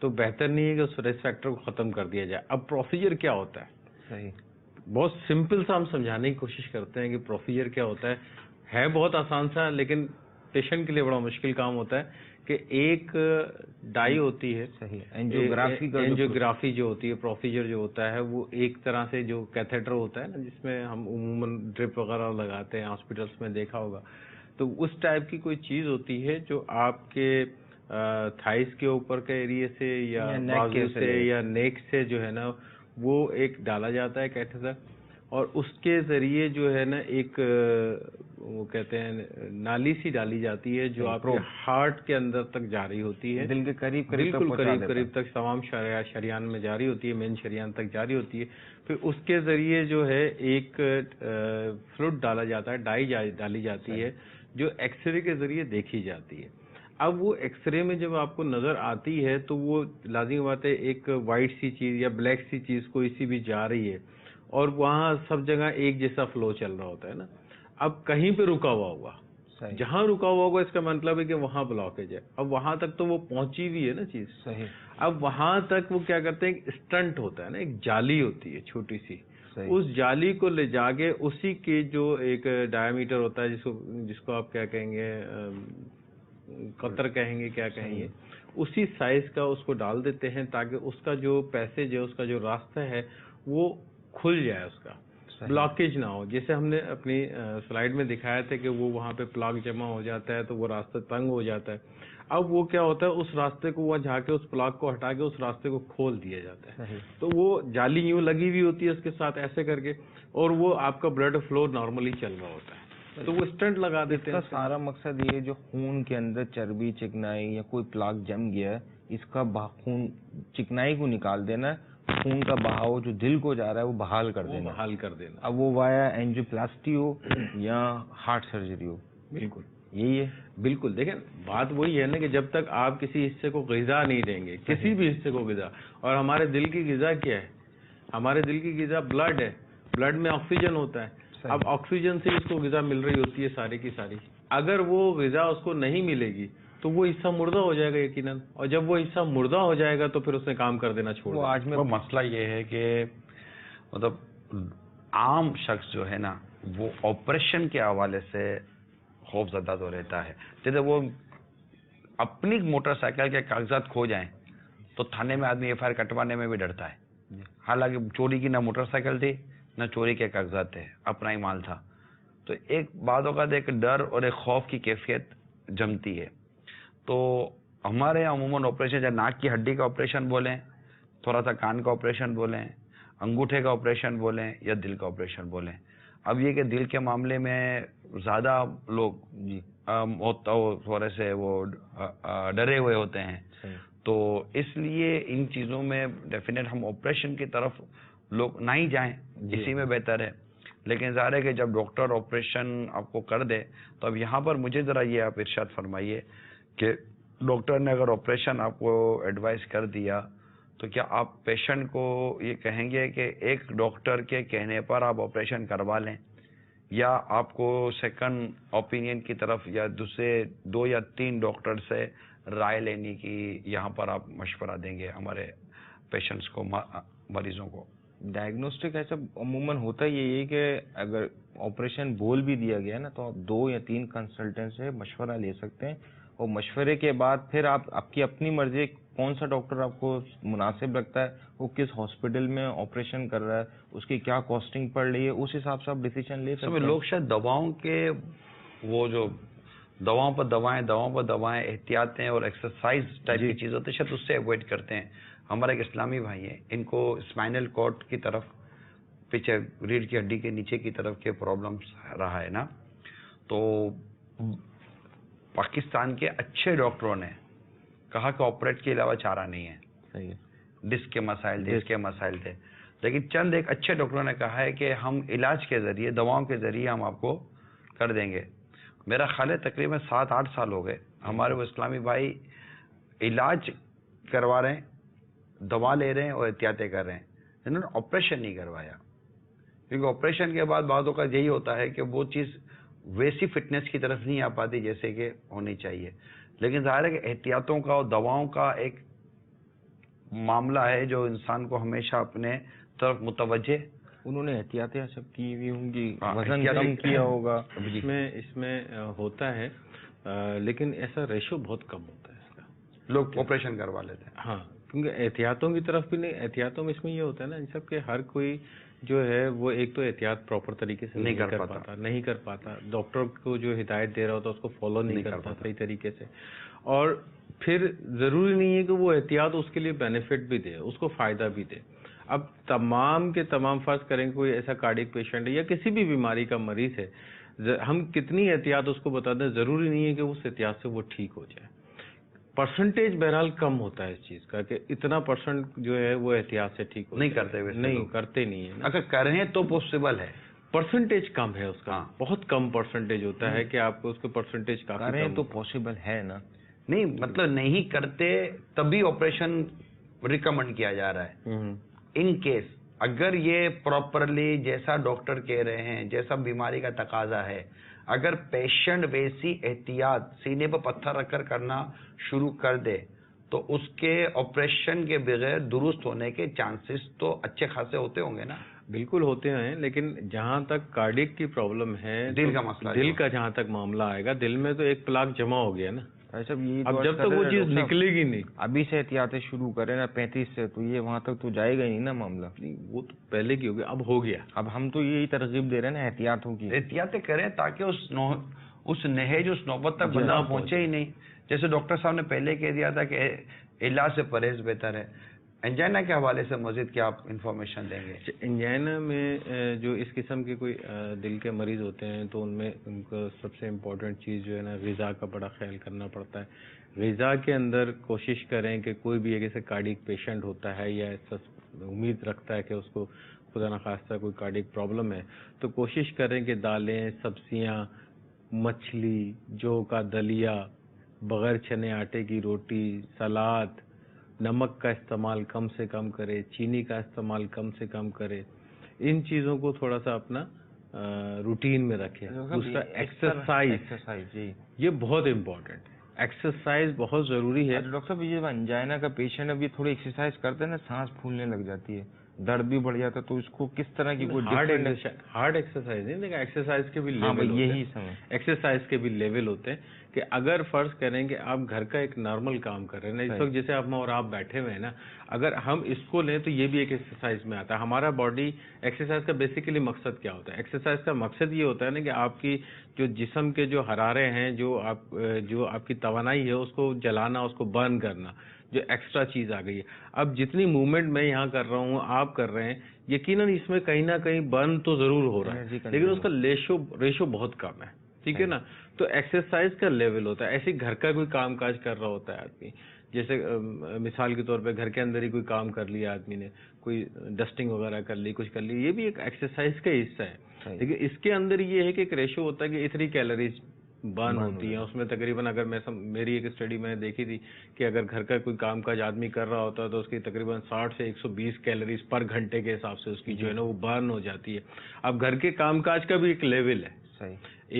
تو بہتر نہیں ہے کہ اس رسک فیکٹر کو ختم کر دیا جائے. اب پروسیجر کیا ہوتا ہے؟ صحیح. بہت سمپل سا ہم سمجھانے کی کوشش کرتے ہیں کہ پروسیجر کیا ہوتا ہے بہت آسان سا، لیکن پیشنٹ کے لیے بڑا مشکل کام ہوتا ہے کہ ایک ڈائی ہوتی ہے، اینجیوگرافی جو ہوتی ہے، پروسیجر جو ہوتا ہے وہ ایک طرح سے جو کیتھیٹر ہوتا ہے نا، جس میں ہم عموماً ڈرپ وغیرہ لگاتے ہیں، ہاسپٹلس میں دیکھا ہوگا، تو اس ٹائپ کی کوئی چیز ہوتی ہے جو آپ کے تھائس کے اوپر کے ایریے سے یا بازو سے یا نیک سے جو ہے نا وہ ایک ڈالا جاتا ہے کیتھیٹر، اور اس کے ذریعے جو ہے نا ایک وہ کہتے ہیں نالی سی ڈالی جاتی ہے جو آپ کے ہارٹ کے اندر تک جاری ہوتی ہے، دل کے قریب بالکل قریب تک تمام شریان میں جاری ہوتی ہے، مین شریان تک جاری ہوتی ہے. پھر اس کے ذریعے جو ہے ایک فلوئڈ ڈالا جاتا ہے، ڈائی ڈالی جاتی ہے جو ایکس رے کے ذریعے دیکھی جاتی ہے. اب وہ ایکس رے میں جب آپ کو نظر آتی ہے تو وہ لازمی بات ہے ایک وائٹ سی چیز یا بلیک سی چیز کوئی سی بھی جا رہی ہے، اور وہاں سب جگہ ایک جیسا فلو چل رہا ہوتا ہے نا. اب کہیں پہ رکا ہوا ہوگا، جہاں رکا ہوا ہوگا اس کا مطلب ہے کہ وہاں بلاکیج ہے. اب وہاں تک تو وہ پہنچی ہوئی ہے نا چیز. صحیح. اب وہاں تک وہ کیا کرتے ہیں، ایک اسٹنٹ ہوتا ہے نا، ایک جالی ہوتی ہے چھوٹی سی، اس جالی کو لے جا کے اسی کے جو ایک ڈائیمیٹر ہوتا ہے جس کو آپ کیا کہیں گے، قطر کہیں گے، کیا کہیں گے، اسی سائز کا اس کو ڈال دیتے ہیں تاکہ اس کا جو پیسیج ہے، اس کا جو راستہ ہے وہ کھل جائے، اس کا بلاکیج نہ ہو. جیسے ہم نے اپنی سلائیڈ میں دکھایا تھا کہ وہ وہاں پہ پلاک جمع ہو جاتا ہے تو وہ راستہ تنگ ہو جاتا ہے. اب وہ کیا ہوتا ہے، اس راستے کو وہاں جا کے اس پلاک کو ہٹا کے اس راستے کو کھول دیا جاتا ہے. تو وہ جالی یوں لگی ہوئی ہوتی ہے اس کے ساتھ ایسے کر کے، اور وہ آپ کا بلڈ فلو نارملی چل رہا ہوتا ہے، تو وہ اسٹنٹ لگا دیتے ہیں. اس کا سارا مقصد یہ جو خون کے اندر چربی، چکنائی یا کوئی پلاک جم گیا ہے، اس کا خون چکنائی کو نکال دینا ہے، خون کا بہاؤ جو دل کو جا رہا ہے وہ بحال کر دینا. اب وہ وایا اینجیوپلاسٹی ہو یا ہارٹ سرجری ہو. بالکل یہی ہے. بالکل. دیکھیں بات وہی ہے نا کہ جب تک آپ کسی حصے کو غذا نہیں دیں گے، کسی بھی حصے کو غذا، اور ہمارے دل کی غذا کیا ہے، ہمارے دل کی غذا بلڈ ہے، بلڈ میں آکسیجن ہوتا ہے. اب آکسیجن سے اس کو غذا مل رہی ہوتی ہے ساری کی ساری. اگر وہ غذا اس کو نہیں ملے گی تو وہ حصہ مردہ ہو جائے گا یقیناً، اور جب وہ حصہ مردہ ہو جائے گا تو پھر اس نے کام کر دینا چھوڑ دیا. آج میں مسئلہ یہ ہے کہ مطلب عام شخص جو ہے نا وہ آپریشن کے حوالے سے خوف زدہ تو رہتا ہے. جیسے وہ اپنی موٹر سائیکل کے کاغذات کھو جائیں تو تھانے میں آدمی ایف آئی آر کٹوانے میں بھی ڈرتا ہے، حالانکہ چوری کی نہ موٹر سائیکل تھی نہ چوری کے کاغذات تھے، اپنا ہی مال تھا. تو ایک بعض اوقات ایک ڈر اور ایک خوف کی کیفیت جمتی ہے. تو ہمارے یہاں عموماً آپریشن یا ناک کی ہڈی کا آپریشن بولیں، تھوڑا سا کان کا آپریشن بولیں، انگوٹھے کا آپریشن بولیں یا دل کا آپریشن بولیں. اب یہ کہ دل کے معاملے میں زیادہ لوگ تھوڑے سے وہ ڈرے ہوئے ہوتے ہیں، تو اس لیے ان چیزوں میں ڈیفینیٹ ہم آپریشن کی طرف لوگ نہ ہی جائیں، اسی میں بہتر ہے. لیکن ظاہر ہے کہ جب ڈاکٹر آپریشن آپ کو کر دے تو اب یہاں پر مجھے ذرا یہ آپ ارشاد فرمائیے کہ ڈاکٹر نے اگر آپریشن آپ کو ایڈوائز کر دیا تو کیا آپ پیشنٹ کو یہ کہیں گے کہ ایک ڈاکٹر کے کہنے پر آپ آپریشن کروا لیں، یا آپ کو سیکنڈ اوپینین کی طرف یا دوسرے 2 یا 3 ڈاکٹر سے رائے لینے کی یہاں پر آپ مشورہ دیں گے ہمارے پیشنٹس کو، مریضوں کو؟ ڈائگنوسٹک ایسا عموماً ہوتا ہی ہے کہ اگر آپریشن بول بھی دیا گیا نا تو آپ 2 یا 3 کنسلٹنٹ سے مشورہ لے سکتے ہیں، اور مشورے کے بعد پھر آپ کی اپنی مرضی کون سا ڈاکٹر آپ کو مناسب لگتا ہے، وہ کس ہاسپٹل میں آپریشن کر رہا ہے، اس کی کیا کاسٹنگ پڑ رہی ہے، اس حساب سے آپ ڈیسیجن لے سکتے ہیں. لوگ شاید دواؤں کے وہ جو دواؤں پر دوائیں احتیاطیں اور ایکسرسائز ٹائپ کی چیز ہوتی ہے شاید اس سے اوائڈ کرتے ہیں. ہمارے ایک اسلامی بھائی ہیں، ان کو اسپائنل کارڈ کی طرف پیچھے ریڑھ کی ہڈی کے نیچے کی طرف کے پرابلمس رہا ہے نا، تو پاکستان کے اچھے ڈاکٹروں نے کہا کہ آپریٹ کے علاوہ چارہ نہیں ہے. صحیح. ڈسک کے مسائل تھے، لیکن چند ایک اچھے ڈاکٹروں نے کہا ہے کہ ہم علاج کے ذریعے، دواؤں کے ذریعے ہم آپ کو کر دیں گے. میرا خیال ہے تقریباً 7-8 سال ہو گئے ہمارے وہ اسلامی بھائی علاج کروا رہے ہیں، دوا لے رہے ہیں اور احتیاطیں کر رہے ہیں. انہوں نے آپریشن نہیں کروایا، کیونکہ آپریشن کے بعد بعض اوقات یہی ہوتا ہے کہ وہ چیز ویسی فٹنس کی طرف نہیں آ پاتی جیسے کہ ہونی چاہیے. لیکن ظاہر ہے کہ احتیاطوں کا اور دواؤں کا ایک معاملہ ہے جو انسان کو ہمیشہ اپنے طرف متوجہ. انہوں نے احتیاطیں سب کی ہوئی ہوں گی, ہاں، وزن کم کیا ہوگا. اس میں ہوتا ہے, لیکن ایسا ریشو بہت کم ہوتا ہے اس کا. لوگ آپریشن کروا لیتے ہیں. ہاں, کیونکہ احتیاطوں کی طرف بھی نہیں, احتیاطوں میں اس میں یہ ہوتا ہے نا سب کہ ہر کوئی جو ہے وہ ایک تو احتیاط پراپر طریقے سے نہیں کر پاتا, ڈاکٹر کو جو ہدایت دے رہا ہوتا ہے اس کو فالو نہیں کرتا صحیح طریقے سے, اور پھر ضروری نہیں ہے کہ وہ احتیاط اس کے لیے بینیفٹ بھی دے, اس کو فائدہ بھی دے. اب تمام کے تمام فرض کریں کوئی ایسا کارڈیک پیشنٹ ہے یا کسی بھی بیماری کا مریض ہے, ہم کتنی احتیاط اس کو بتا دیں, ضروری نہیں ہے کہ اس احتیاط سے وہ ٹھیک ہو جائے. پرسنٹیج بہرحال کم ہوتا ہے اس چیز کا کہ اتنا پرسنٹ جو ہے وہ احتیاط سے ٹھیک نہیں کرتے, نہیں کرتے نہیں ہے. اگر کریں تو پاسبل ہے, پرسنٹیج کم ہے اس کا, بہت کم پرسنٹیج ہوتا ہے کہ آپ کو اس کو پرسنٹیج کریں تو پاسبل ہے نا. نہیں مطلب نہیں کرتے تبھی آپریشن ریکمینڈ کیا جا رہا ہے. ان کیس اگر یہ پراپرلی جیسا ڈاکٹر کہہ رہے ہیں, جیسا بیماری کا تقاضا ہے, اگر پیشنٹ ویسی احتیاط سینے پر پتھر رکھ کر کرنا شروع کر دے تو اس کے آپریشن کے بغیر درست ہونے کے چانسز تو اچھے خاصے ہوتے ہوں گے نا. بالکل ہوتے ہیں, لیکن جہاں تک کارڈیک کی پرابلم ہے, دل کا مسئلہ, دل کا جہاں تک معاملہ آئے گا, دل میں تو ایک پلاک جمع ہو گیا نا. اب جب تک وہ چیز نکلے گی نہیں, ابھی سے احتیاطیں شروع کریں نا 35 سے, تو یہ وہاں تک تو جائے گا ہی نہیں نا معاملہ. وہ تو پہلے کی ہو گیا, اب ہو گیا. اب ہم تو یہی ترغیب دے رہے ہیں نا احتیاطوں کی, احتیاطیں کریں تاکہ اس نہج اس نوبت تک بندہ پہنچے ہی نہیں. جیسے ڈاکٹر صاحب نے پہلے کہہ دیا تھا کہ علاج سے پرہیز بہتر ہے. انجائنا کے حوالے سے مزید کیا آپ انفارمیشن دیں گے؟ انجائنا میں جو اس قسم کے کوئی دل کے مریض ہوتے ہیں تو ان میں ان کو سب سے امپورٹنٹ چیز جو ہے نا غذا کا بڑا خیال کرنا پڑتا ہے. غذا کے اندر کوشش کریں کہ کوئی بھی ایک ایسے کارڈیک پیشنٹ ہوتا ہے یا ایسا امید رکھتا ہے کہ اس کو خدا نخواستہ کوئی کارڈیک پرابلم ہے, تو کوشش کریں کہ دالیں, سبزیاں, مچھلی, جو کا دلیا, بغیر چنے آٹے کی روٹی, سلاد, نمک کا استعمال کم سے کم کرے, چینی کا استعمال کم سے کم کرے. ان چیزوں کو تھوڑا سا اپنا روٹین میں رکھے. دوسرا ایکسرسائز, یہ بہت امپورٹنٹ ہے, ایکسرسائز بہت ضروری ہے. ڈاکٹر صاحب یہ انجائنا کا پیشنٹ اب یہ تھوڑی ایکسرسائز کرتے ہیں نا, سانس پھولنے لگ جاتی ہے, درد بھی بڑھ جاتا ہے, تو اس کو کس طرح کی کوئی ہارڈ ایکسرسائز نہیں دیکھا, ایکسرسائز کے بھی لیول یہی ایکسرسائز کے بھی لیول ہوتے ہیں کہ اگر فرض کریں کہ آپ گھر کا ایک نارمل کام کر رہے ہیں نا, اس وقت جیسے آپ اور آپ بیٹھے ہوئے ہیں نا, اگر ہم اس کو لیں تو یہ بھی ایک ایکسرسائز میں آتا ہے. ہمارا باڈی ایکسرسائز کا بیسیکلی مقصد کیا ہوتا ہے؟ ایکسرسائز کا مقصد یہ ہوتا ہے نا کہ آپ کی جو جسم کے جو حرارے ہیں, جو آپ کی توانائی ہے, اس کو جلانا, اس کو برن کرنا, جو ایکسٹرا چیز آ گئی ہے. اب جتنی موومنٹ میں یہاں کر رہا ہوں, آپ کر رہے ہیں, یقیناً اس میں کہیں نہ کہیں برن تو ضرور ہو رہا ہے, لیکن اس کا ریشو بہت کم ہے. ٹھیک ہے نا, تو ایکسرسائز کا لیول ہوتا ہے. ایسے گھر کا کوئی کام کاج کر رہا ہوتا ہے آدمی, جیسے مثال کے طور پہ گھر کے اندر ہی کوئی کام کر لیا آدمی نے, کوئی ڈسٹنگ وغیرہ کر لی, کچھ کر لی, یہ بھی ایک ایکسرسائز کا حصہ ہے. لیکن اس کے اندر یہ ہے کہ ایک ریشو ہوتا ہے کہ اتنی کیلوریز برن ہوتی ہیں اس میں تقریباً. اگر میری ایک اسٹڈی میں نے دیکھی تھی کہ اگر گھر کا کوئی کام کاج آدمی کر رہا ہوتا ہے تو اس کی تقریباً 60 سے 120 کیلوریز پر گھنٹے کے حساب سے اس کی جو ہے نا وہ برن ہو جاتی ہے. اب گھر کے کام کاج کا بھی ایک لیول ہے.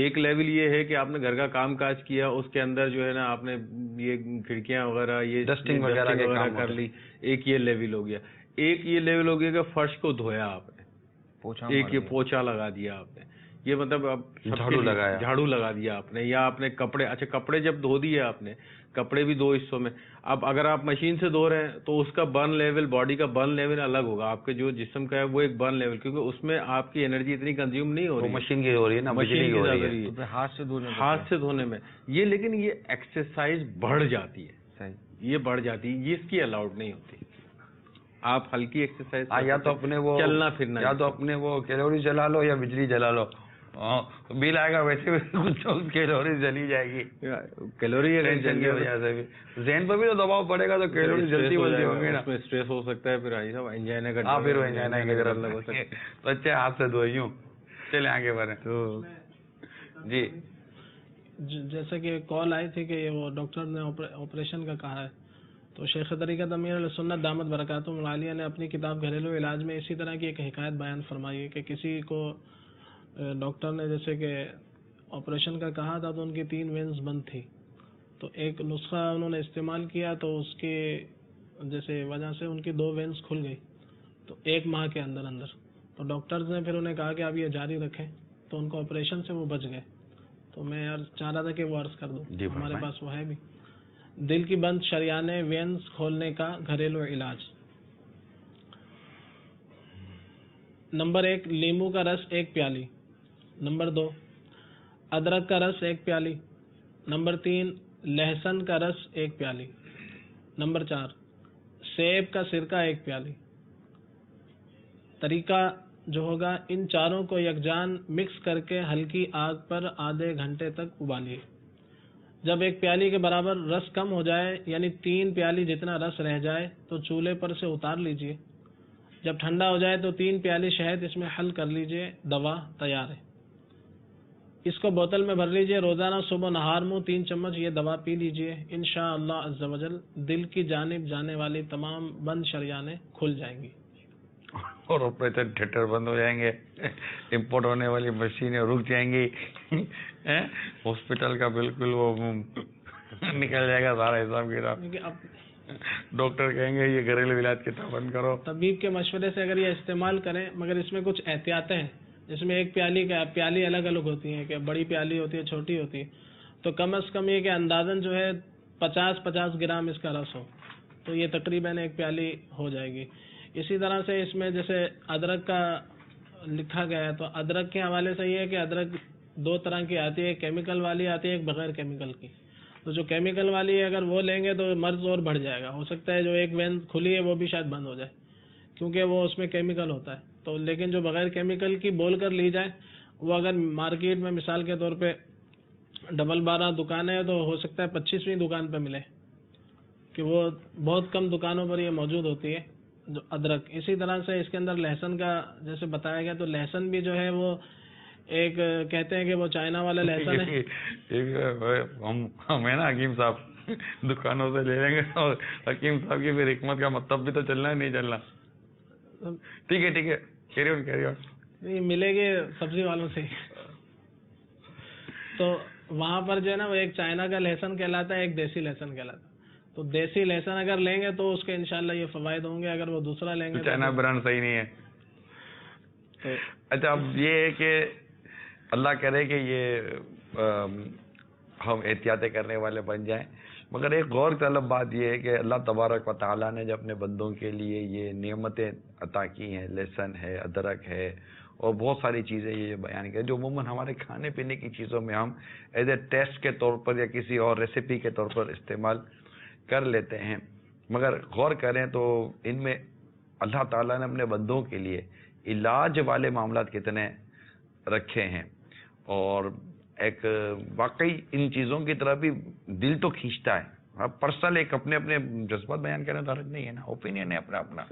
ایک لیول یہ ہے کہ آپ نے گھر کا کام کاج کیا, اس کے اندر جو ہے نا آپ نے یہ کھڑکیاں وغیرہ, یہ ڈسٹنگ وغیرہ کر لی, ایک یہ لیول ہو گیا. ایک یہ لیول ہو گیا کہ فرش کو دھویا آپ نے, ایک یہ پوچھا لگا دیا آپ نے, یہ مطلب اب جھاڑو لگا دیا آپ نے, یا آپ نے کپڑے, اچھا کپڑے جب دھو دیے آپ نے, کپڑے بھی 2 حصوں میں. اب اگر آپ مشین سے دھو رہے ہیں تو اس کا برن لیول, باڈی کا برن لیول الگ ہوگا. آپ کے جو جسم کا ہے وہ ایک برن لیول, کیونکہ اس میں آپ کی انرجی اتنی کنزیوم نہیں ہو رہی, مشین کی ہو رہی ہے نا, مشین کی ہو رہی ہے, ہاتھ سے دھونے میں یہ. لیکن یہ ایکسرسائز بڑھ جاتی ہے, یہ بڑھ جاتی ہے, یہ اس کی الاؤڈ نہیں ہوتی. آپ ہلکی ایکسرسائز یا تو اپنے وہ چلنا پھرنا, یا تو اپنے وہ کیلوری جلا لو یا بجلی جلا لو, بل آئے گا ویسے بھی کچھ کیلوری جلی جائے گی. کیلوری ٹینشن کی وجہ سے بھی ذہن پر بھی تو دباؤ پڑے گا, تو کیلوری جلتی ہوں گے نا, اس میں اسٹریس ہو سکتا ہے. پھر آئی صاحب انجائنا کا, پھر انجائنا کی طرف لگ سکتے, تو اچھے ہاتھ سے دھوئیوں. چلے آگے بڑھیں. تو جی جیسے کہ کال آئی تھی کہ وہ ڈاکٹر نے آپریشن کا کہا ہے, تو شیخ طریقت امیر علیہ سنت دامت برکاتہم العالیہ نے اپنی کتاب گھریلو علاج میں اسی طرح کی ایک حکایت بیان فرمائی ہے کہ کسی کو ڈاکٹر نے جیسے کہ آپریشن کا کہا تھا تو ان کی 3 وینز بند تھی, تو ایک نسخہ انہوں نے استعمال کیا تو اس کی جیسے وجہ سے ان کی 2 وینس کھل گئی تو 1 ماہ کے اندر اندر، تو ڈاکٹرز نے پھر انہیں کہا کہ آپ یہ جاری رکھیں، تو ان کو آپریشن سے وہ بچ گئے. تو میں چاہ رہا تھا کہ وہ عرض کر دوں، ہمارے پاس وہ ہے بھی. دل کی بند شریانے وینس کھولنے کا گھریلو علاج. نمبر 1 لیمو کا رس 1 پیالی. نمبر 2 ادرک کا رس 1 پیالی. نمبر 3 لہسن کا رس 1 پیالی. نمبر 4 سیب کا سرکہ 1 پیالی. طریقہ جو ہوگا، ان چاروں کو یکجان مکس کر کے ہلکی آگ پر آدھے گھنٹے تک ابالیے. جب 1 پیالی کے برابر رس کم ہو جائے، یعنی 3 پیالی جتنا رس رہ جائے، تو چولہے پر سے اتار لیجئے. جب ٹھنڈا ہو جائے تو 3 پیالی شہد اس میں حل کر لیجئے. دوا تیار ہے. اس کو بوتل میں بھر لیجئے. روزانہ صبح و نہار منہ 3 چمچ یہ دوا پی لیجئے. انشاءاللہ عز و جل دل کی جانب جانے والی تمام بند شریانیں کھل جائیں گی اور آپریشن تھیٹر بند ہو جائیں گے، امپورٹ ہونے والی مشینیں رک جائیں گی، ہاسپٹل کا بالکل وہ نکل جائے گا سارا حساب کتاب. ڈاکٹر کہیں گے یہ گھریلو علاج کتنا بند کرو. طبیب کے مشورے سے اگر یہ استعمال کریں، مگر اس میں کچھ احتیاطیں ہیں. جس میں 1 پیالی الگ الگ ہوتی ہیں، کہ بڑی پیالی ہوتی ہے، چھوٹی ہوتی ہے. تو کم از کم یہ کہ اندازاً جو ہے 50 گرام اس کا رس ہو، تو یہ تقریباً 1 پیالی ہو جائے گی. اسی طرح سے اس میں جیسے ادرک کا لکھا گیا ہے، تو ادرک کے حوالے سے یہ ہے کہ ادرک 2 طرح کی آتی ہے، ایک کیمیکل والی آتی ہے، ایک بغیر کیمیکل کی. تو جو کیمیکل والی ہے اگر وہ لیں گے تو مرض اور بڑھ جائے گا. ہو سکتا ہے جو 1 وین کھلی ہے وہ بھی شاید بند ہو جائے، کیونکہ وہ اس میں کیمیکل ہوتا ہے. تو لیکن جو بغیر کیمیکل کی بول کر لی جائے، وہ اگر مارکیٹ میں مثال کے طور پہ 12 دکانیں ہیں، تو ہو سکتا ہے 25ویں دکان پہ ملے، کہ وہ بہت کم دکانوں پر یہ موجود ہوتی ہے جو ادرک. اسی طرح سے اس کے اندر لہسن کا جیسے بتایا گیا، تو لہسن بھی جو ہے وہ ایک کہتے ہیں کہ وہ چائنا والا لہسن ہے. ہم ہے نا حکیم صاحب، دکانوں سے لے لیں گے، اور حکیم صاحب کی پھر حکمت کا مطلب بھی تو چلنا ہے، نہیں چلنا. ٹھیک ہے کیری آن. نہیں ملے گے سبزی والوں سے. تو وہاں پر جو ہے نا وہ ایک چائنا کا لہسن کہلاتا ہے، ایک دیسی لہسن کہلاتا ہے. تو دیسی لہسن اگر لیں گے تو اس کے انشاءاللہ یہ فوائد ہوں گے. اگر وہ دوسرا لیں گے، چائنا برانڈ صحیح نہیں ہے. اچھا، اب یہ ہے کہ اللہ کرے کہ یہ ہم احتیاطیں کرنے والے بن جائیں. مگر ایک غور طلب بات یہ ہے کہ اللہ تبارک و تعالیٰ نے جب اپنے بندوں کے لیے یہ نعمتیں عطا کی ہیں، لہسن ہے، ادرک ہے، اور بہت ساری چیزیں یہ بیان کی جو عموماً ہمارے کھانے پینے کی چیزوں میں ہم ایز اے ٹیسٹ کے طور پر یا کسی اور ریسیپی کے طور پر استعمال کر لیتے ہیں. مگر غور کریں تو ان میں اللہ تعالیٰ نے اپنے بندوں کے لیے علاج والے معاملات کتنے رکھے ہیں. اور ایک واقعی ان چیزوں کی طرف بھی دل تو کھینچتا ہے. اب پرسنل ایک اپنے جذبات بیان کرنے تو حرج نہیں ہے نا، اوپینین ہے اپنا.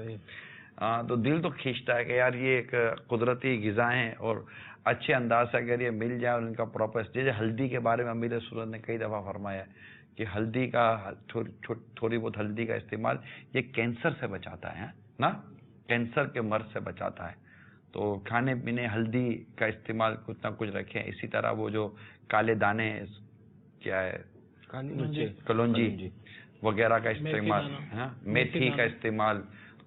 تو دل تو کھینچتا ہے کہ یار یہ ایک قدرتی غذائیں ہیں، اور اچھے انداز سے اگر یہ مل جائے اور ان کا پراپر. جیسے ہلدی کے بارے میں امیر سورت نے کئی دفعہ فرمایا کہ ہلدی کا تھوڑی بہت ہلدی کا استعمال یہ کینسر سے بچاتا ہے نا، کینسر کے مرض سے بچاتا ہے. تو کھانے پینے ہلدی کا استعمال کچھ نہ کچھ رکھیں. اسی طرح وہ جو کالے دانے کیا ہے، کلونجی وغیرہ کا استعمال، میتھی کا استعمال.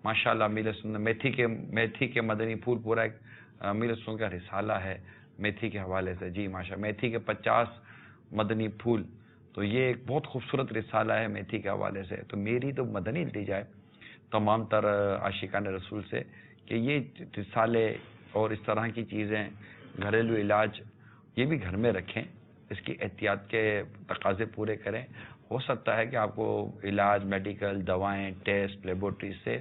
ماشاءاللہ میتھی کے مدنی پھول پورا ایک امیر سن کا رسالہ ہے میتھی کے حوالے سے. جی ماشاء، میتھی کے 50 مدنی پھول، تو یہ ایک بہت خوبصورت رسالہ ہے میتھی کے حوالے سے. تو میری تو مدنی التجا ہے تمام تر عاشقان رسول سے کہ یہ رسالے اور اس طرح کی چیزیں، گھریلو علاج، یہ بھی گھر میں رکھیں، اس کی احتیاط کے تقاضے پورے کریں. ہو سکتا ہے کہ آپ کو علاج، میڈیکل، دوائیں، ٹیسٹ، لیبورٹری سے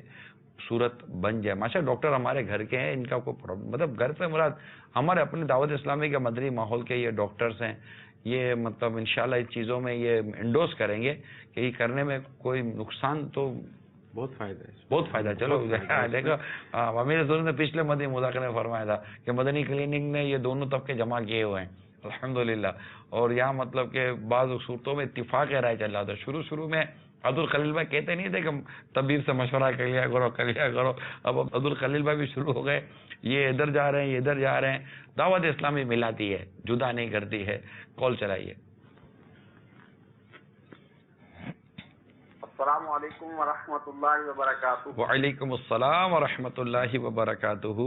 صورت بن جائے. ماشاء ڈاکٹر ہمارے گھر کے ہیں، ان کا کوئی مطلب گھر سے مراد ہمارے اپنے دعوت اسلامی کے مدنی ماحول کے یہ ڈاکٹرز ہیں. یہ مطلب انشاءاللہ اس چیزوں میں یہ انڈوز کریں گے کہ یہ کرنے میں کوئی نقصان تو بہت فائدہ ہے، بہت فائدہ. چلو دیکھو امیر سورت نے پچھلے مدنی مذاکرے میں فرمایا تھا کہ مدنی کلینک نے یہ دونوں طبقے جمع کیے ہوئے ہیں الحمدللہ. اور یہاں مطلب کہ بعض صورتوں میں اتفاق رائے چل رہا تھا. شروع میں عبدالخلیل بھائی کہتے نہیں تھے کہ طبیب سے مشورہ کر لیا کرو. اب عبدالخلیل بھائی بھی شروع ہو گئے، یہ ادھر جا رہے ہیں، یہ ادھر جا رہے ہیں. دعوت اسلامی ملاتی ہے، جدا نہیں کرتی ہے. کال چلائیے. السلام علیکم ورحمۃ اللہ وبرکاتہ. وعلیکم السلام ورحمۃ اللہ وبرکاتہ.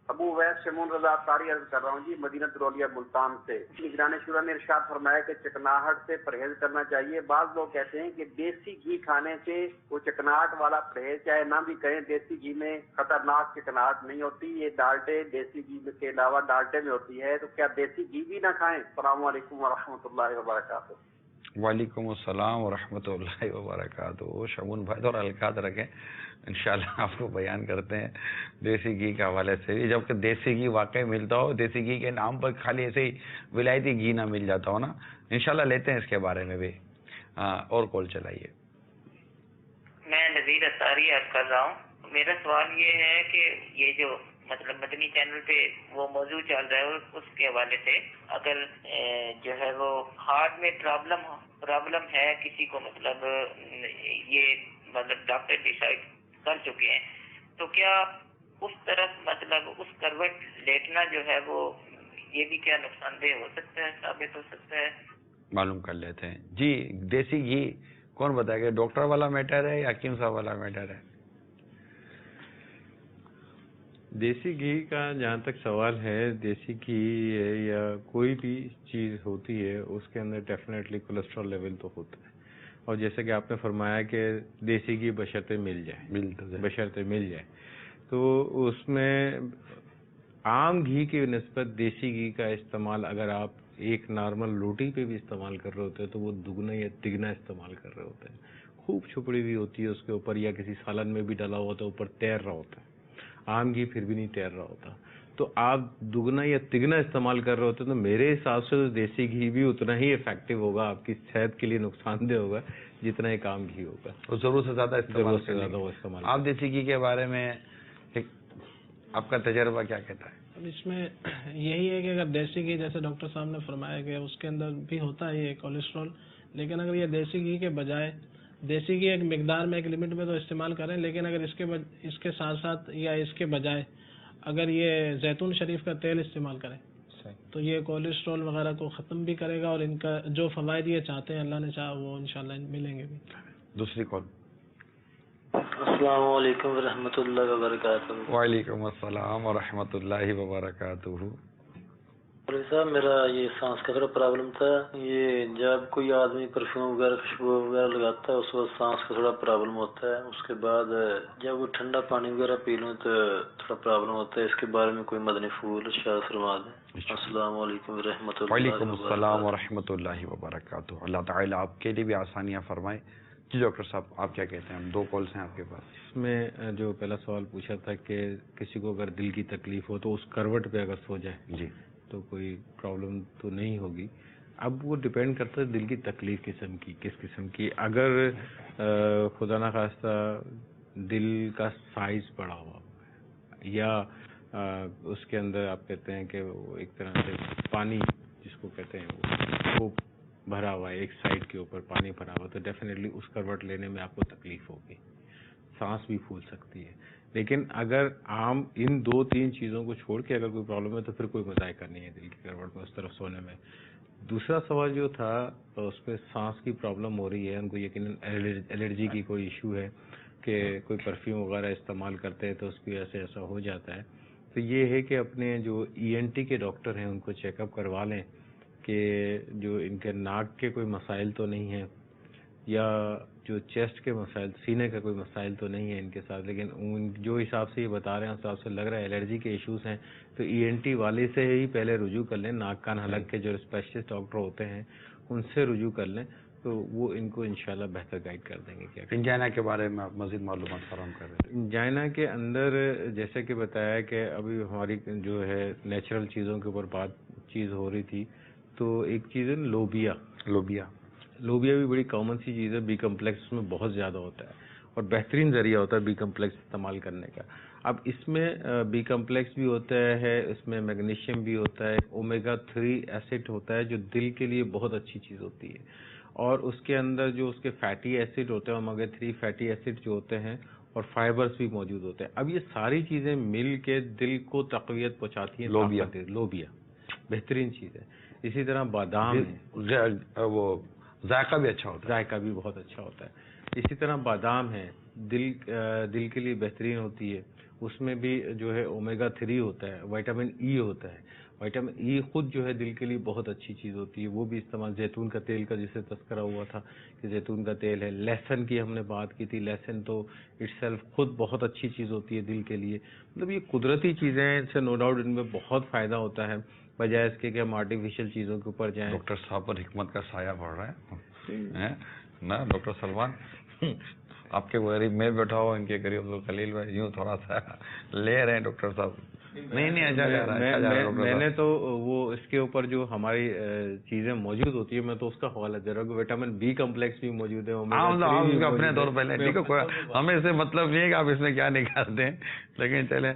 ابو ویس شمون رضا اختاری عرض کر رہا ہوں جی، مدینہ ترولیا ملتان سے. نگران شورا نے ارشاد فرمایا کہ چکناہٹ سے پرہیز کرنا چاہیے. بعض لوگ کہتے ہیں کہ دیسی گھی کھانے سے وہ چکناہٹ والا پرہیز چاہے نہ بھی کہیں، دیسی گھی میں خطرناک چکناہٹ نہیں ہوتی، یہ ڈالٹے دیسی گھی کے علاوہ ڈالٹے میں ہوتی ہے، تو کیا دیسی گھی بھی نہ کھائیں؟ السلام علیکم ورحمۃ اللہ وبرکاتہ. وعلیکم السلام ورحمۃ اللہ وبرکاتہ. شمون بھائی تھوڑا القاط رکھیں، انشاءاللہ آپ کو بیان کرتے ہیں دیسی گھی کے حوالے سے بھی. جبکہ دیسی گھی واقعی ملتا ہو، دیسی گھی کے نام پر خالی ایسے ہی ولایتی گھی نہ مل جاتا ہو نا، انشاءاللہ لیتے ہیں اس کے بارے میں بھی. اور کال چلائیے. میں نذیر اختاری عرض کر رہا ہوں. میرا سوال یہ ہے کہ یہ جو مطلب مدنی چینل پہ وہ موضوع چل رہا ہے اس کے حوالے سے، اگر جو ہے وہ ہارٹ میں پرابلم ہے کسی کو، مطلب یہ مطلب ڈاکٹر ڈیسائیڈ کر چکے ہیں، تو کیا اس طرف مطلب اس کروٹ لیٹنا جو ہے وہ یہ بھی کیا نقصان دہ ہو سکتا ہے، ثابت ہو سکتا ہے؟ معلوم کر لیتے ہیں جی. دیسی گھی کون بتائے گا، ڈاکٹر والا میٹر ہے یا حکیم صاحب والا میٹر ہے؟ دیسی گھی کا جہاں تک سوال ہے، دیسی گھی ہے یا کوئی بھی چیز ہوتی ہے اس کے اندر ڈیفینیٹلی کولیسٹرول لیول تو ہوتا ہے. اور جیسے کہ آپ نے فرمایا کہ دیسی گھی بشرطے مل جائے، تو اس میں عام گھی کی نسبت دیسی گھی کا استعمال اگر آپ ایک نارمل روٹی پہ بھی استعمال کر رہے ہوتے ہیں تو وہ دگنا یا تگنا استعمال کر رہے ہوتے ہیں. خوب چھپڑی ہوئی ہوتی ہے اس کے اوپر، یا کسی سالن میں بھی ڈلا ہوا ہوتا ہے، اوپر تیر رہا ہوتا ہے. عام گھی پھر بھی نہیں تیر رہا ہوتا، تو آپ دگنا یا تگنا استعمال کر رہے ہوتے ہیں. تو میرے حساب سے تو دیسی گھی بھی اتنا ہی افیکٹو ہوگا، آپ کی صحت کے لیے نقصان دہ ہوگا جتنا ایک عام گھی ہوگا. تو ضرورت سے زیادہ وہ استعمال. آپ دیسی گھی کے بارے میں آپ کا تجربہ کیا کہتا ہے؟ اب اس میں یہی ہے کہ اگر دیسی گھی جیسے ڈاکٹر صاحب نے فرمایا کہ اس کے اندر بھی ہوتا ہے یہ کولیسٹرول، لیکن اگر یہ دیسی گھی کے بجائے دیسی گھی ایک مقدار میں ایک لمٹ میں تو استعمال کریں، لیکن اگر اس کے ساتھ ساتھ یا اس کے بجائے اگر یہ زیتون شریف کا تیل استعمال کریں تو یہ کولیسٹرول وغیرہ کو ختم بھی کرے گا، اور ان کا جو فوائد یہ چاہتے ہیں اللہ نے چاہا وہ انشاءاللہ ملیں گے بھی. دوسری کال. السلام علیکم ورحمۃ اللہ وبرکاتہ. وعلیکم السلام ورحمۃ اللہ وبرکاتہ. صاحب میرا یہ سانس کا تھوڑا پرابلم تھا. یہ جب کوئی آدمی پرفیوم وغیرہ خوشبو وغیرہ لگاتا ہے اس وقت سانس کا تھوڑا پرابلم ہوتا ہے. اس کے بعد جب وہ ٹھنڈا پانی وغیرہ پی لوں تو تھوڑا پرابلم ہوتا ہے. اس کے بارے میں کوئی مدنی پھول ارشاد فرما دیں. السلام علیکم ورحمۃ اللہ. وعلیکم السلام ورحمۃ اللہ وبرکاتہ. اللہ تعالیٰ آپ کے لیے بھی آسانیاں فرمائے. جی ڈاکٹر صاحب آپ کیا کہتے ہیں؟ ہم 2 کالس ہیں آپ کے پاس. اس میں جو پہلا سوال پوچھا تھا کہ کسی کو اگر دل کی تکلیف ہو تو اس کروٹ پہ اگر سو جائے جی تو کوئی پرابلم تو نہیں ہوگی. اب وہ ڈپینڈ کرتا ہے دل کی تکلیف کس قسم کی. اگر خدا نخواستہ دل کا سائز بڑا ہوا یا اس کے اندر آپ کہتے ہیں کہ وہ ایک طرح سے پانی جس کو کہتے ہیں وہ بھرا ہوا ہے، ایک سائڈ کے اوپر پانی بھرا ہوا، تو ڈیفینیٹلی اس کروٹ لینے میں آپ کو تکلیف ہوگی، سانس بھی پھول سکتی ہے. لیکن اگر عام ان 2-3 چیزوں کو چھوڑ کے اگر کوئی پرابلم ہے تو پھر کوئی مذائقہ نہیں ہے دل کی کروٹ میں اس طرف سونے میں. دوسرا سوال جو تھا اس پہ سانس کی پرابلم ہو رہی ہے، ان کو یقیناً الرجی کی کوئی ایشو ہے کہ کوئی پرفیوم وغیرہ استعمال کرتے ہیں تو اس کی وجہ سے ایسا ہو جاتا ہے. تو یہ ہے کہ اپنے جو ENT کے ڈاکٹر ہیں ان کو چیک اپ کروا لیں کہ جو ان کے ناک کے کوئی مسائل تو نہیں ہیں یا جو چیسٹ کے مسائل، سینے کا کوئی مسائل تو نہیں ہے ان کے ساتھ. لیکن جو حساب سے یہ بتا رہے ہیں اس حساب سے لگ رہا ہے الرجی کے ایشوز ہیں، تو ENT والے سے ہی پہلے رجوع کر لیں. ناک کان حلق کے جو اسپیشلسٹ ڈاکٹر ہوتے ہیں ان سے رجوع کر لیں تو وہ ان کو انشاءاللہ بہتر گائیڈ کر دیں گے. کیا انجائنا کے بارے میں آپ مزید معلومات فراہم کر رہے ہیں؟ انجائنا کے اندر جیسے کہ بتایا کہ ابھی ہماری جو ہے نیچرل چیزوں کے اوپر بات چیز ہو رہی تھی، تو ایک چیز ہے لوبیا بھی بڑی کامن سی چیز ہے. بی کمپلیکس اس میں بہت زیادہ ہوتا ہے اور بہترین ذریعہ ہوتا ہے بی کمپلیکس استعمال کرنے کا. اب اس میں بی کمپلیکس بھی ہوتا ہے، اس میں میگنیشیم بھی ہوتا ہے، اومیگا 3 ایسڈ ہوتا ہے جو دل کے لیے بہت اچھی چیز ہوتی ہے، اور اس کے اندر جو اس کے فیٹی ایسڈ ہوتے ہیں اومیگا 3 فیٹی ایسڈ جو ہوتے ہیں، اور فائبرز بھی موجود ہوتے ہیں. اب یہ ساری چیزیں مل کے دل کو تقویت پہنچاتی ہیں. لوبیا بہترین چیز ہے. اسی طرح بادام وہ ذائقہ بھی اچھا ہوتا ہے. ذائقہ بھی بہت اچھا ہوتا ہے. اسی طرح بادام ہے، دل کے لیے بہترین ہوتی ہے. اس میں بھی جو ہے اومیگا 3 ہوتا ہے، وائٹامن ای ہوتا ہے. وائٹامن ای خود جو ہے دل کے لیے بہت اچھی چیز ہوتی ہے. وہ بھی استعمال، زیتون کا تیل کا جسے تذکرہ ہوا تھا کہ زیتون کا تیل ہے. لہسن کی ہم نے بات کی تھی، لہسن تو اٹ سیلف خود بہت اچھی چیز ہوتی ہے دل کے لیے. مطلب یہ قدرتی چیزیں ہیں، ان سے نو ڈاؤٹ ان میں بہت فائدہ ہوتا ہے، بجائے اس کے کہ ہم آرٹیفیشیل چیزوں کے اوپر جائیں. ڈاکٹر صاحب پر حکمت کا سایہ پڑ رہا ہے نا ڈاکٹر سلمان. آپ کے قریب میں بیٹھا ہوں، ان کے قریب عبدالخلیل بھائی یوں تھوڑا سا لے رہے ہیں ڈاکٹر صاحب. نہیں اچھا جا رہا ہے. میں نے تو وہ اس کے اوپر جو ہماری چیزیں موجود ہوتی ہے میں تو اس کا حوالہ دے رہا ہوں کہ وٹامن بی کمپلیکس بھی موجود ہے. اپنے طور پہ ٹھیک ہے، ہمیں اس سے مطلب نہیں ہے کہ آپ اس میں کیا نکالتے ہیں، لیکن چلیں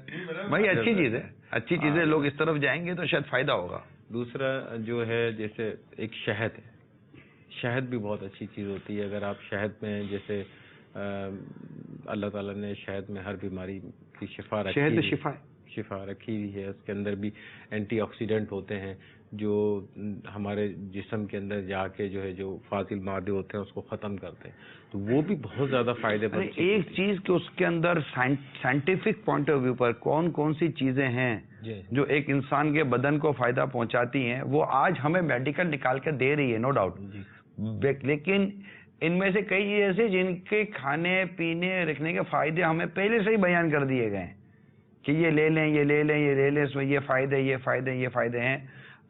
بھائی اچھی چیز ہے، اچھی چیزیں لوگ اس طرف جائیں گے تو شاید فائدہ ہوگا. دوسرا جو ہے جیسے ایک شہد ہے، شہد بھی بہت اچھی چیز ہوتی ہے. اگر آپ شہد میں جیسے اللہ تعالیٰ نے شہد میں ہر بیماری کی شفا رکھی ہوئی ہے. اس کے اندر بھی اینٹی آکسیڈنٹ ہوتے ہیں جو ہمارے جسم کے اندر جا کے جو ہے جو فاضل مادے ہوتے ہیں اس کو ختم کرتے ہیں، تو وہ بھی بہت زیادہ فائدے مند. ایک چیز کہ اس کے اندر سائنٹیفک پوائنٹ آف ویو پر کون کون سی چیزیں ہیں جو ایک انسان کے بدن کو فائدہ پہنچاتی ہیں، وہ آج ہمیں میڈیکل نکال کے دے رہی ہے، نو ڈاؤٹ. لیکن ان میں سے کئی ایسے جن کے کھانے پینے رکھنے کے فائدے ہمیں پہلے سے ہی بیان کر دیے گئے ہیں کہ یہ لے لیں یہ لے لیں یہ لے لیں، اس میں یہ فائدے ہیں.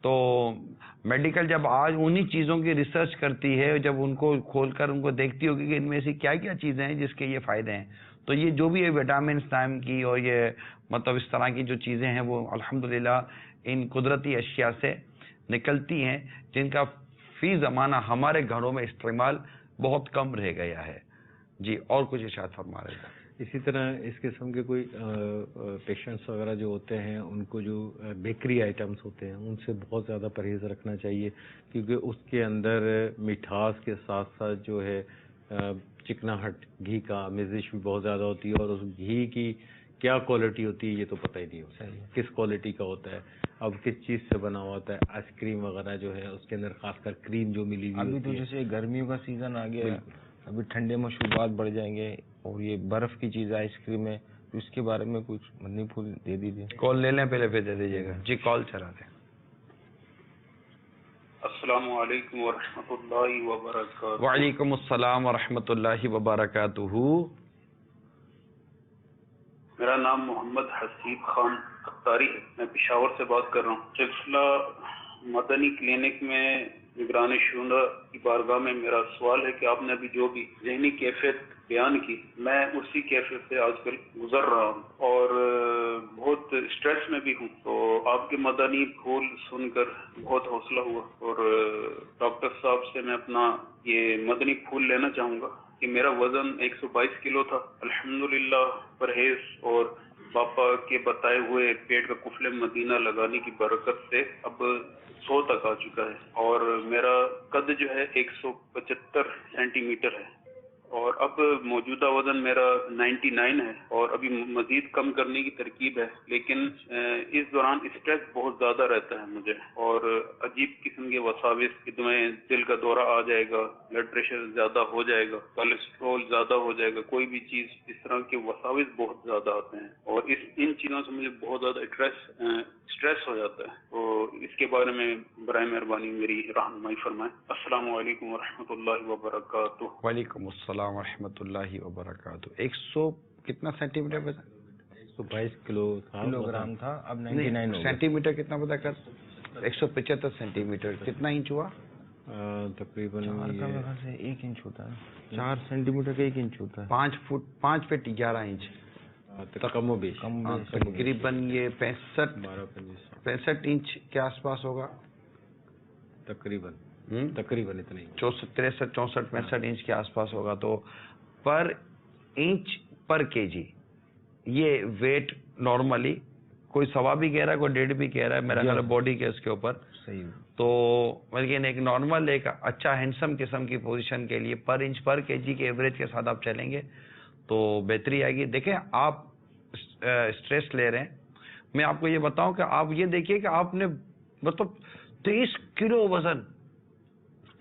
تو میڈیکل جب آج انہی چیزوں کی ریسرچ کرتی ہے، جب ان کو کھول کر ان کو دیکھتی ہوگی کہ ان میں سے کیا کیا چیزیں ہیں جس کے یہ فائدے ہیں، تو یہ جو بھی وٹامنس نام کی اور یہ مطلب اس طرح کی جو چیزیں ہیں وہ الحمدللہ ان قدرتی اشیاء سے نکلتی ہیں جن کا فی زمانہ ہمارے گھروں میں استعمال بہت کم رہ گیا ہے. جی اور کچھ ارشاد فرما رہے ہیں. اسی طرح اس قسم کے کوئی پیشنٹس وغیرہ جو ہوتے ہیں ان کو جو بیکری آئٹمس ہوتے ہیں ان سے بہت زیادہ پرہیز رکھنا چاہیے، کیونکہ اس کے اندر مٹھاس کے ساتھ ساتھ جو ہے چکناہٹ، گھی کا آمیزش بھی بہت زیادہ ہوتی ہے، اور اس گھی کی کیا کوالٹی ہوتی ہے یہ تو پتہ ہی نہیں ہوتا ہے کس کوالٹی کا ہوتا ہے، اب کس چیز سے بنا ہوا ہوتا ہے. آئس کریم وغیرہ جو ہے اس کے اندر خاص کر کریم جو ملی ہوئی ابھی تو جیسے گرمیوں کا سیزن آ گیا، ابھی ٹھنڈے مشروبات بڑھ جائیں گے، اور یہ برف کی چیز آئس کریم ہے، تو اس کے بارے میں کچھ مدنی پھول دے دیجیے. کال لے لیں پہلے، پھر دے دیجیے گا. جی کال چلا دیں. السلام علیکم ورحمۃ اللہ وبرکاتہ. وعلیکم السلام ورحمۃ اللہ وبرکاتہ. میرا نام محمد حسیب خان اختاری ہے، میں پشاور سے بات کر رہا ہوں. سلسلہ مدنی کلینک میں نگران شعرا کی بارگاہ میں میرا سوال ہے کہ آپ نے ابھی جو بھی ذہنی کیفیت بیان کی، میں اسی کیفیت سے آج کل گزر رہا ہوں اور بہت اسٹریس میں بھی ہوں. تو آپ کے مدنی پھول سن کر بہت حوصلہ ہوا، اور ڈاکٹر صاحب سے میں اپنا یہ مدنی پھول لینا چاہوں گا کہ میرا وزن 122 کلو تھا. الحمدللہ پرہیز اور باپا کے بتائے ہوئے پیٹ کا کفل مدینہ لگانے کی برکت سے اب 100 تک آ چکا ہے، اور میرا قد جو ہے 175 سینٹی میٹر ہے، اور اب موجودہ وزن میرا 99 ہے، اور ابھی مزید کم کرنے کی ترکیب ہے. لیکن اس دوران اسٹریس بہت زیادہ رہتا ہے مجھے، اور عجیب قسم کے وساوس، میں دل کا دورہ آ جائے گا، بلڈ پریشر زیادہ ہو جائے گا، کولیسٹرول زیادہ ہو جائے گا، کوئی بھی چیز اس طرح کے وساوس بہت زیادہ آتے ہیں، اور ان چیزوں سے مجھے بہت زیادہ اسٹریس ہو جاتا ہے. تو اس کے بارے میں برائے مہربانی میری رہنمائی فرمائیں. السلام علیکم ورحمۃ اللہ وبرکاتہ. وعلیکم السلام ورحمۃ اللہ وبرکاتہ. 100 کتنا سینٹی میٹر بتا؟ 122 کلو گرام تھا، اب 99 سینٹی میٹر کتنا پتا کر؟ 175 سینٹی میٹر. کتنا انچ ہوا؟ تقریباً 1 انچ ہوتا ہے، 4 سینٹی میٹر کا 1 انچ ہوتا ہے. 5 فٹ 11 انچ کم و بیش، تقریباً یہ 65 انچ کے آس پاس ہوگا تقریباً اتنا ہی، 63 64 65 انچ کے آس پاس ہوگا. تو پر انچ پر کے جی یہ ویٹ نارملی کوئی 1.25 بھی کہہ رہا ہے، کوئی 1.5 بھی کہہ رہا ہے، میرا خیال باڈی کے اس کے اوپر صحیح. تو لیکن ایک نارمل ایک اچھا ہینڈسم قسم کی پوزیشن کے لیے پر انچ پر کے جی کے ایوریج کے ساتھ آپ چلیں گے تو بہتری آئے گی. دیکھیں آپ اسٹریس لے رہے ہیں، میں آپ کو یہ بتاؤں کہ آپ یہ دیکھیے کہ آپ نے مطلب 23 کلو وزن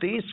23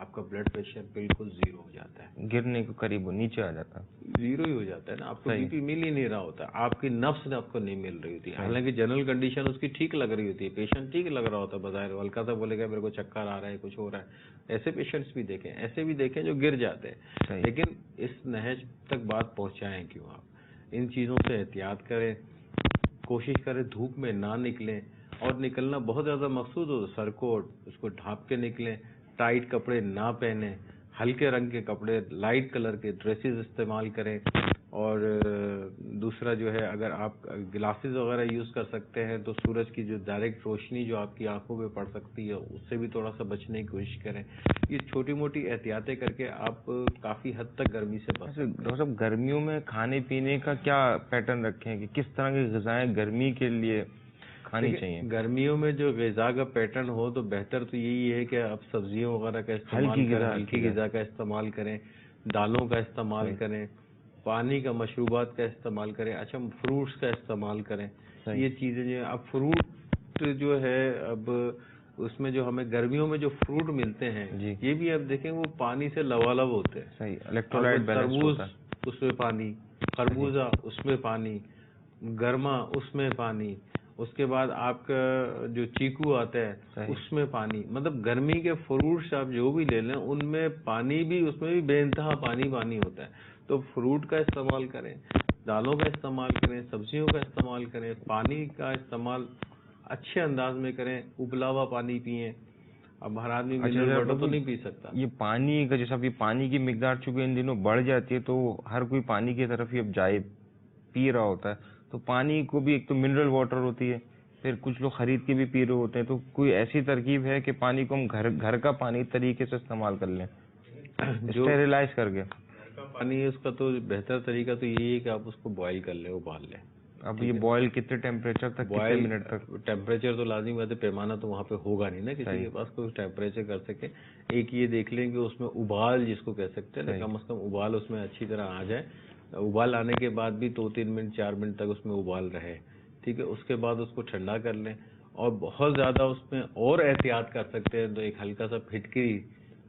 آپ کا بلڈ پریشر بالکل زیرو ہو جاتا ہے, گرنے کے قریب نیچے آ جاتا ہے, زیرو ہی ہو جاتا ہے نا, آپ کو بی پی مل ہی نہیں رہا ہوتا, آپ کی نفس نے آپ کو نہیں مل رہی ہوتی, حالانکہ جنرل کنڈیشن اس کی ٹھیک لگ رہی ہوتی ہے, پیشنٹ ٹھیک لگ رہا ہوتا ہے بظاہر, ہلکا سا بولے گا میرے کو چکر آ رہا ہے, کچھ ہو رہا ہے, ایسے پیشنٹس بھی دیکھیں, ایسے بھی دیکھیں جو گر جاتے ہیں, لیکن اس نہج تک بات پہنچائیں کیوں آپ, ان چیزوں سے احتیاط کریں, کوشش کریں دھوپ میں نہ نکلیں, اور نکلنا بہت زیادہ مقصود ہو تو سر کو اس کو ڈھانپ کے نکلیں, ٹائٹ کپڑے نہ پہنیں, ہلکے رنگ کے کپڑے, لائٹ کلر کے ڈریسز استعمال کریں, اور دوسرا جو ہے اگر آپ گلاسز وغیرہ یوز کر سکتے ہیں تو سورج کی جو ڈائریکٹ روشنی جو آپ کی آنکھوں پہ پڑ سکتی ہے اس سے بھی تھوڑا سا بچنے کی کوشش کریں. یہ چھوٹی موٹی احتیاطیں کر کے آپ کافی حد تک گرمی سے بچ سکتے ہیں. ڈاکٹر صاحب گرمیوں میں کھانے پینے کا کیا پیٹرن رکھیں کہ کس طرح کی غذائیں گرمی کے لیے کھانی چاہیے؟ گرمیوں میں جو غذا کا پیٹرن ہو تو بہتر تو یہی ہے کہ آپ سبزیوں وغیرہ کا استعمال کریں, ہلکی غذا کا استعمال کریں, دالوں کا استعمال کریں, پانی کا مشروبات کا استعمال کریں, اچھا فروٹس کا استعمال کریں. یہ چیزیں جو اب فروٹ جو ہے اب اس میں جو ہمیں گرمیوں میں جو فروٹ ملتے ہیں یہ بھی آپ دیکھیں وہ پانی سے لبالب ہوتے ہیں. صحیح, الیکٹرولائٹ بیلنس ہوتا ہے. اس میں پانی, خربوزہ اس میں پانی, گرما اس میں پانی, اس کے بعد آپ کا جو چیکو آتا ہے اس میں پانی, مطلب گرمی کے فروٹس آپ جو بھی لے لیں ان میں پانی بھی, اس میں بھی بے انتہا پانی ہوتا ہے. تو فروٹ کا استعمال کریں, دالوں کا استعمال کریں, سبزیوں کا استعمال کریں, پانی کا استعمال اچھے انداز میں کریں, ابلا ہوا پانی پئیں. اب ہر آدمی منرل واٹر تو نہیں پی سکتا. یہ پانی کا جیسا پانی کی مقدار چونکہ ان دنوں بڑھ جاتی ہے تو ہر کوئی پانی کی طرف ہی اب جائے پی رہا ہوتا ہے, تو پانی کو بھی ایک تو منرل واٹر ہوتی ہے, پھر کچھ لوگ خرید کے بھی پی رہے ہوتے ہیں, تو کوئی ایسی ترکیب ہے کہ پانی کو ہم گھر کا پانی طریقے سے استعمال کر لیں, اسٹیریلائز کر کے؟ پانی اس کا تو بہتر طریقہ تو یہی ہے کہ آپ اس کو بوائل کر لیں, ابال لیں. اب یہ بوائل کتنے ٹیمپریچر تک, کتنے منٹ تک؟ ٹیمپریچر تو لازمی بات ہے, پیمانہ تو وہاں پہ ہوگا نہیں نا کسی کے پاس کوئی ٹیمپریچر کر سکے. ایک یہ دیکھ لیں کہ اس میں ابال جس کو کہہ سکتے ہیں, کم از کم ابال اس میں اچھی طرح آ جائے. ابال آنے کے بعد بھی 2-3 منٹ 4 منٹ تک اس میں ابال رہے, ٹھیک ہے. اس کے بعد اس کو ٹھنڈا کر لیں, اور بہت زیادہ اس میں اور احتیاط کر سکتے ہیں تو ایک ہلکا سا پھٹکری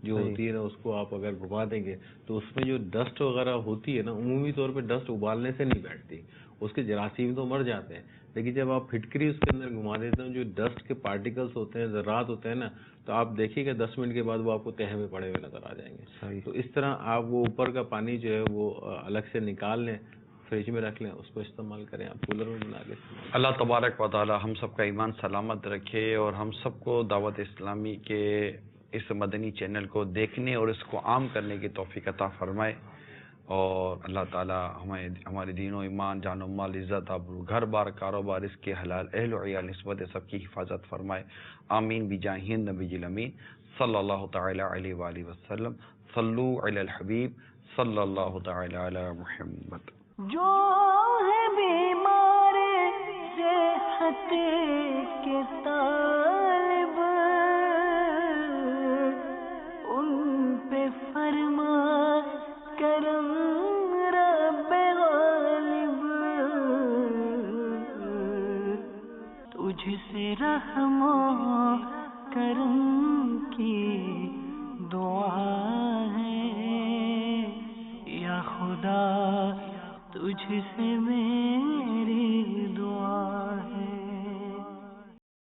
جو ہوتی ہے نا اس کو آپ اگر گھما دیں گے تو اس میں جو ڈسٹ وغیرہ ہوتی ہے نا, عمومی طور پہ ڈسٹ ابالنے سے نہیں بیٹھتی, اس کے جراثیم تو مر جاتے ہیں, لیکن جب آپ پھٹکری اس کے اندر گھما دیتے ہیں جو ڈسٹ کے پارٹیکلس ہوتے ہیں, ذرات ہوتے ہیں نا, تو آپ دیکھیے کہ 10 منٹ کے بعد وہ آپ کو تہہ میں پڑے ہوئے نظر آ جائیں گے. تو اس طرح آپ وہ اوپر کا پانی جو ہے وہ الگ سے نکال لیں, فریج میں رکھ لیں, اس کو استعمال کریں. آپ کولر میں بنا کے اللہ تبارک و تعالی ہم سب کا ایمان سلامت رکھے, اور ہم سب کو دعوت اسلامی کے اس مدنی چینل کو دیکھنے اور اس کو عام کرنے کی توفیق عطا فرمائے, اور اللہ تعالی ہمارے دین و ایمان, جان و مال, عزت, آبرو, گھر بار, کاروبار, اس کے حلال, اہل و عیال, نسبت سب کی حفاظت فرمائے. آمین بجاہ نبی الامین صلی اللہ تعالی علیہ وآلہ وسلم. صلو علی الحبیب صلی اللہ تعالی علی محمد. جو ہے بیمار صحت کے طالب ان پہ فرما کرم رب غالب, تجھ سے رحم و کرم کی دعا ہے یا خدا, تجھ سے میری